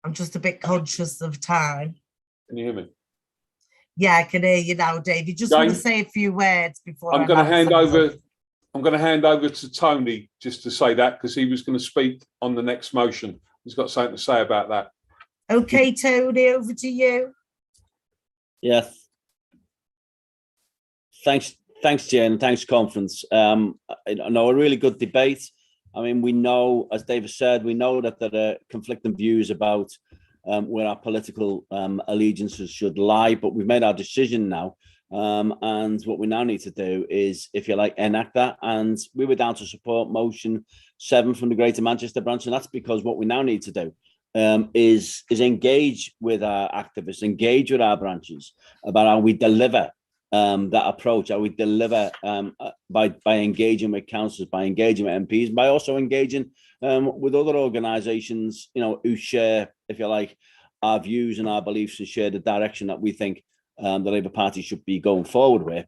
I'm just a bit conscious of time. Can you hear me? Yeah, I can hear you now, Dave. You just want to say a few words before I'm going to hand over. I'm going to hand over to Tony just to say that because he was going to speak on the next motion. He's got something to say about that. Okay, Tony, over to you. Yes. Thanks, Jane. Thanks, conference. I know a really good debate. I mean, we know, as David said, we know that there are conflicting views about where our political allegiances should lie, but we've made our decision now. And what we now need to do is, if you like, enact that. And we were down to support motion 7 from the Greater Manchester branch, and that's because what we now need to do is engage with our activists, engage with our branches about how we deliver that approach, how we deliver by engaging with councillors, by engaging with MPs, by also engaging with other organisations, you know, who share, if you like, our views and our beliefs and share the direction that we think the Labour Party should be going forward with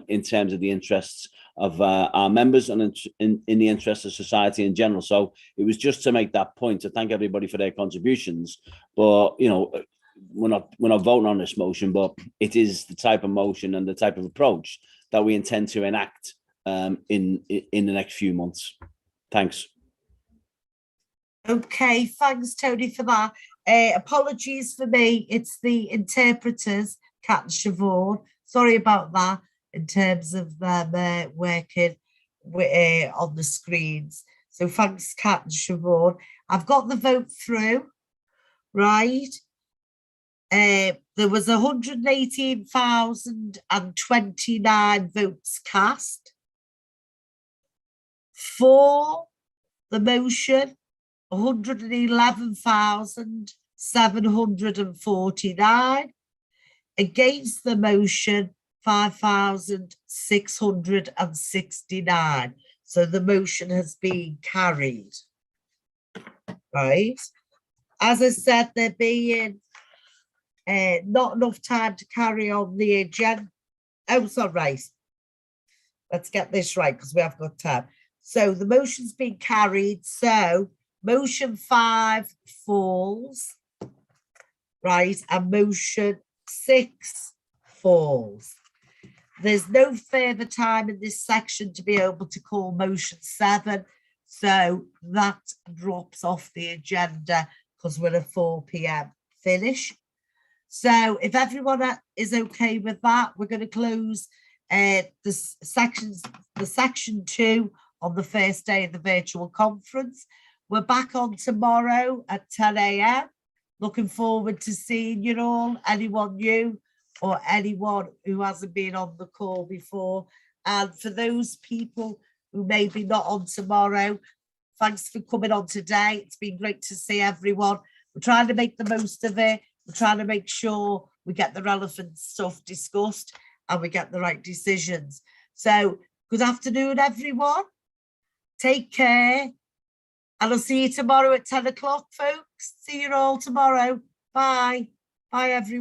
in terms of the interests of our members and in the interests of society in general. So it was just to make that point, to thank everybody for their contributions. But, you know, we're not voting on this motion, but it is the type of motion and the type of approach that we intend to enact in the next few months. Thanks. Okay, thanks, Tony, for that. Apologies for me. It's the interpreters, Cat and Siobhan. Sorry about that in terms of them working on the screens. So thanks, Cat and Siobhan. I've got the vote through, right? There was 118,029 votes cast for the motion, 111,749. Against the motion, 5,669. So the motion has been carried. Right. As I said, there being not enough time to carry on the agenda. Oh, sorry, right. Let's get this right because we have got time. So the motion's been carried. So motion 5 falls, right, and motion 6 falls. There's no further time in this section to be able to call motion 7, so that drops off the agenda because we're at 4 p.m. finish. So if everyone is okay with that, we're going to close the section 2 on the first day of the virtual conference. We're back on tomorrow at 10 a.m. Looking forward to seeing you all, anyone new or anyone who hasn't been on the call before. And for those people who may be not on tomorrow, thanks for coming on today. It's been great to see everyone. We're trying to make the most of it. We're trying to make sure we get the relevant stuff discussed and we get the right decisions. So good afternoon, everyone. Take care. And I'll see you tomorrow at 10 o'clock, folks. See you all tomorrow. Bye. Bye, everyone.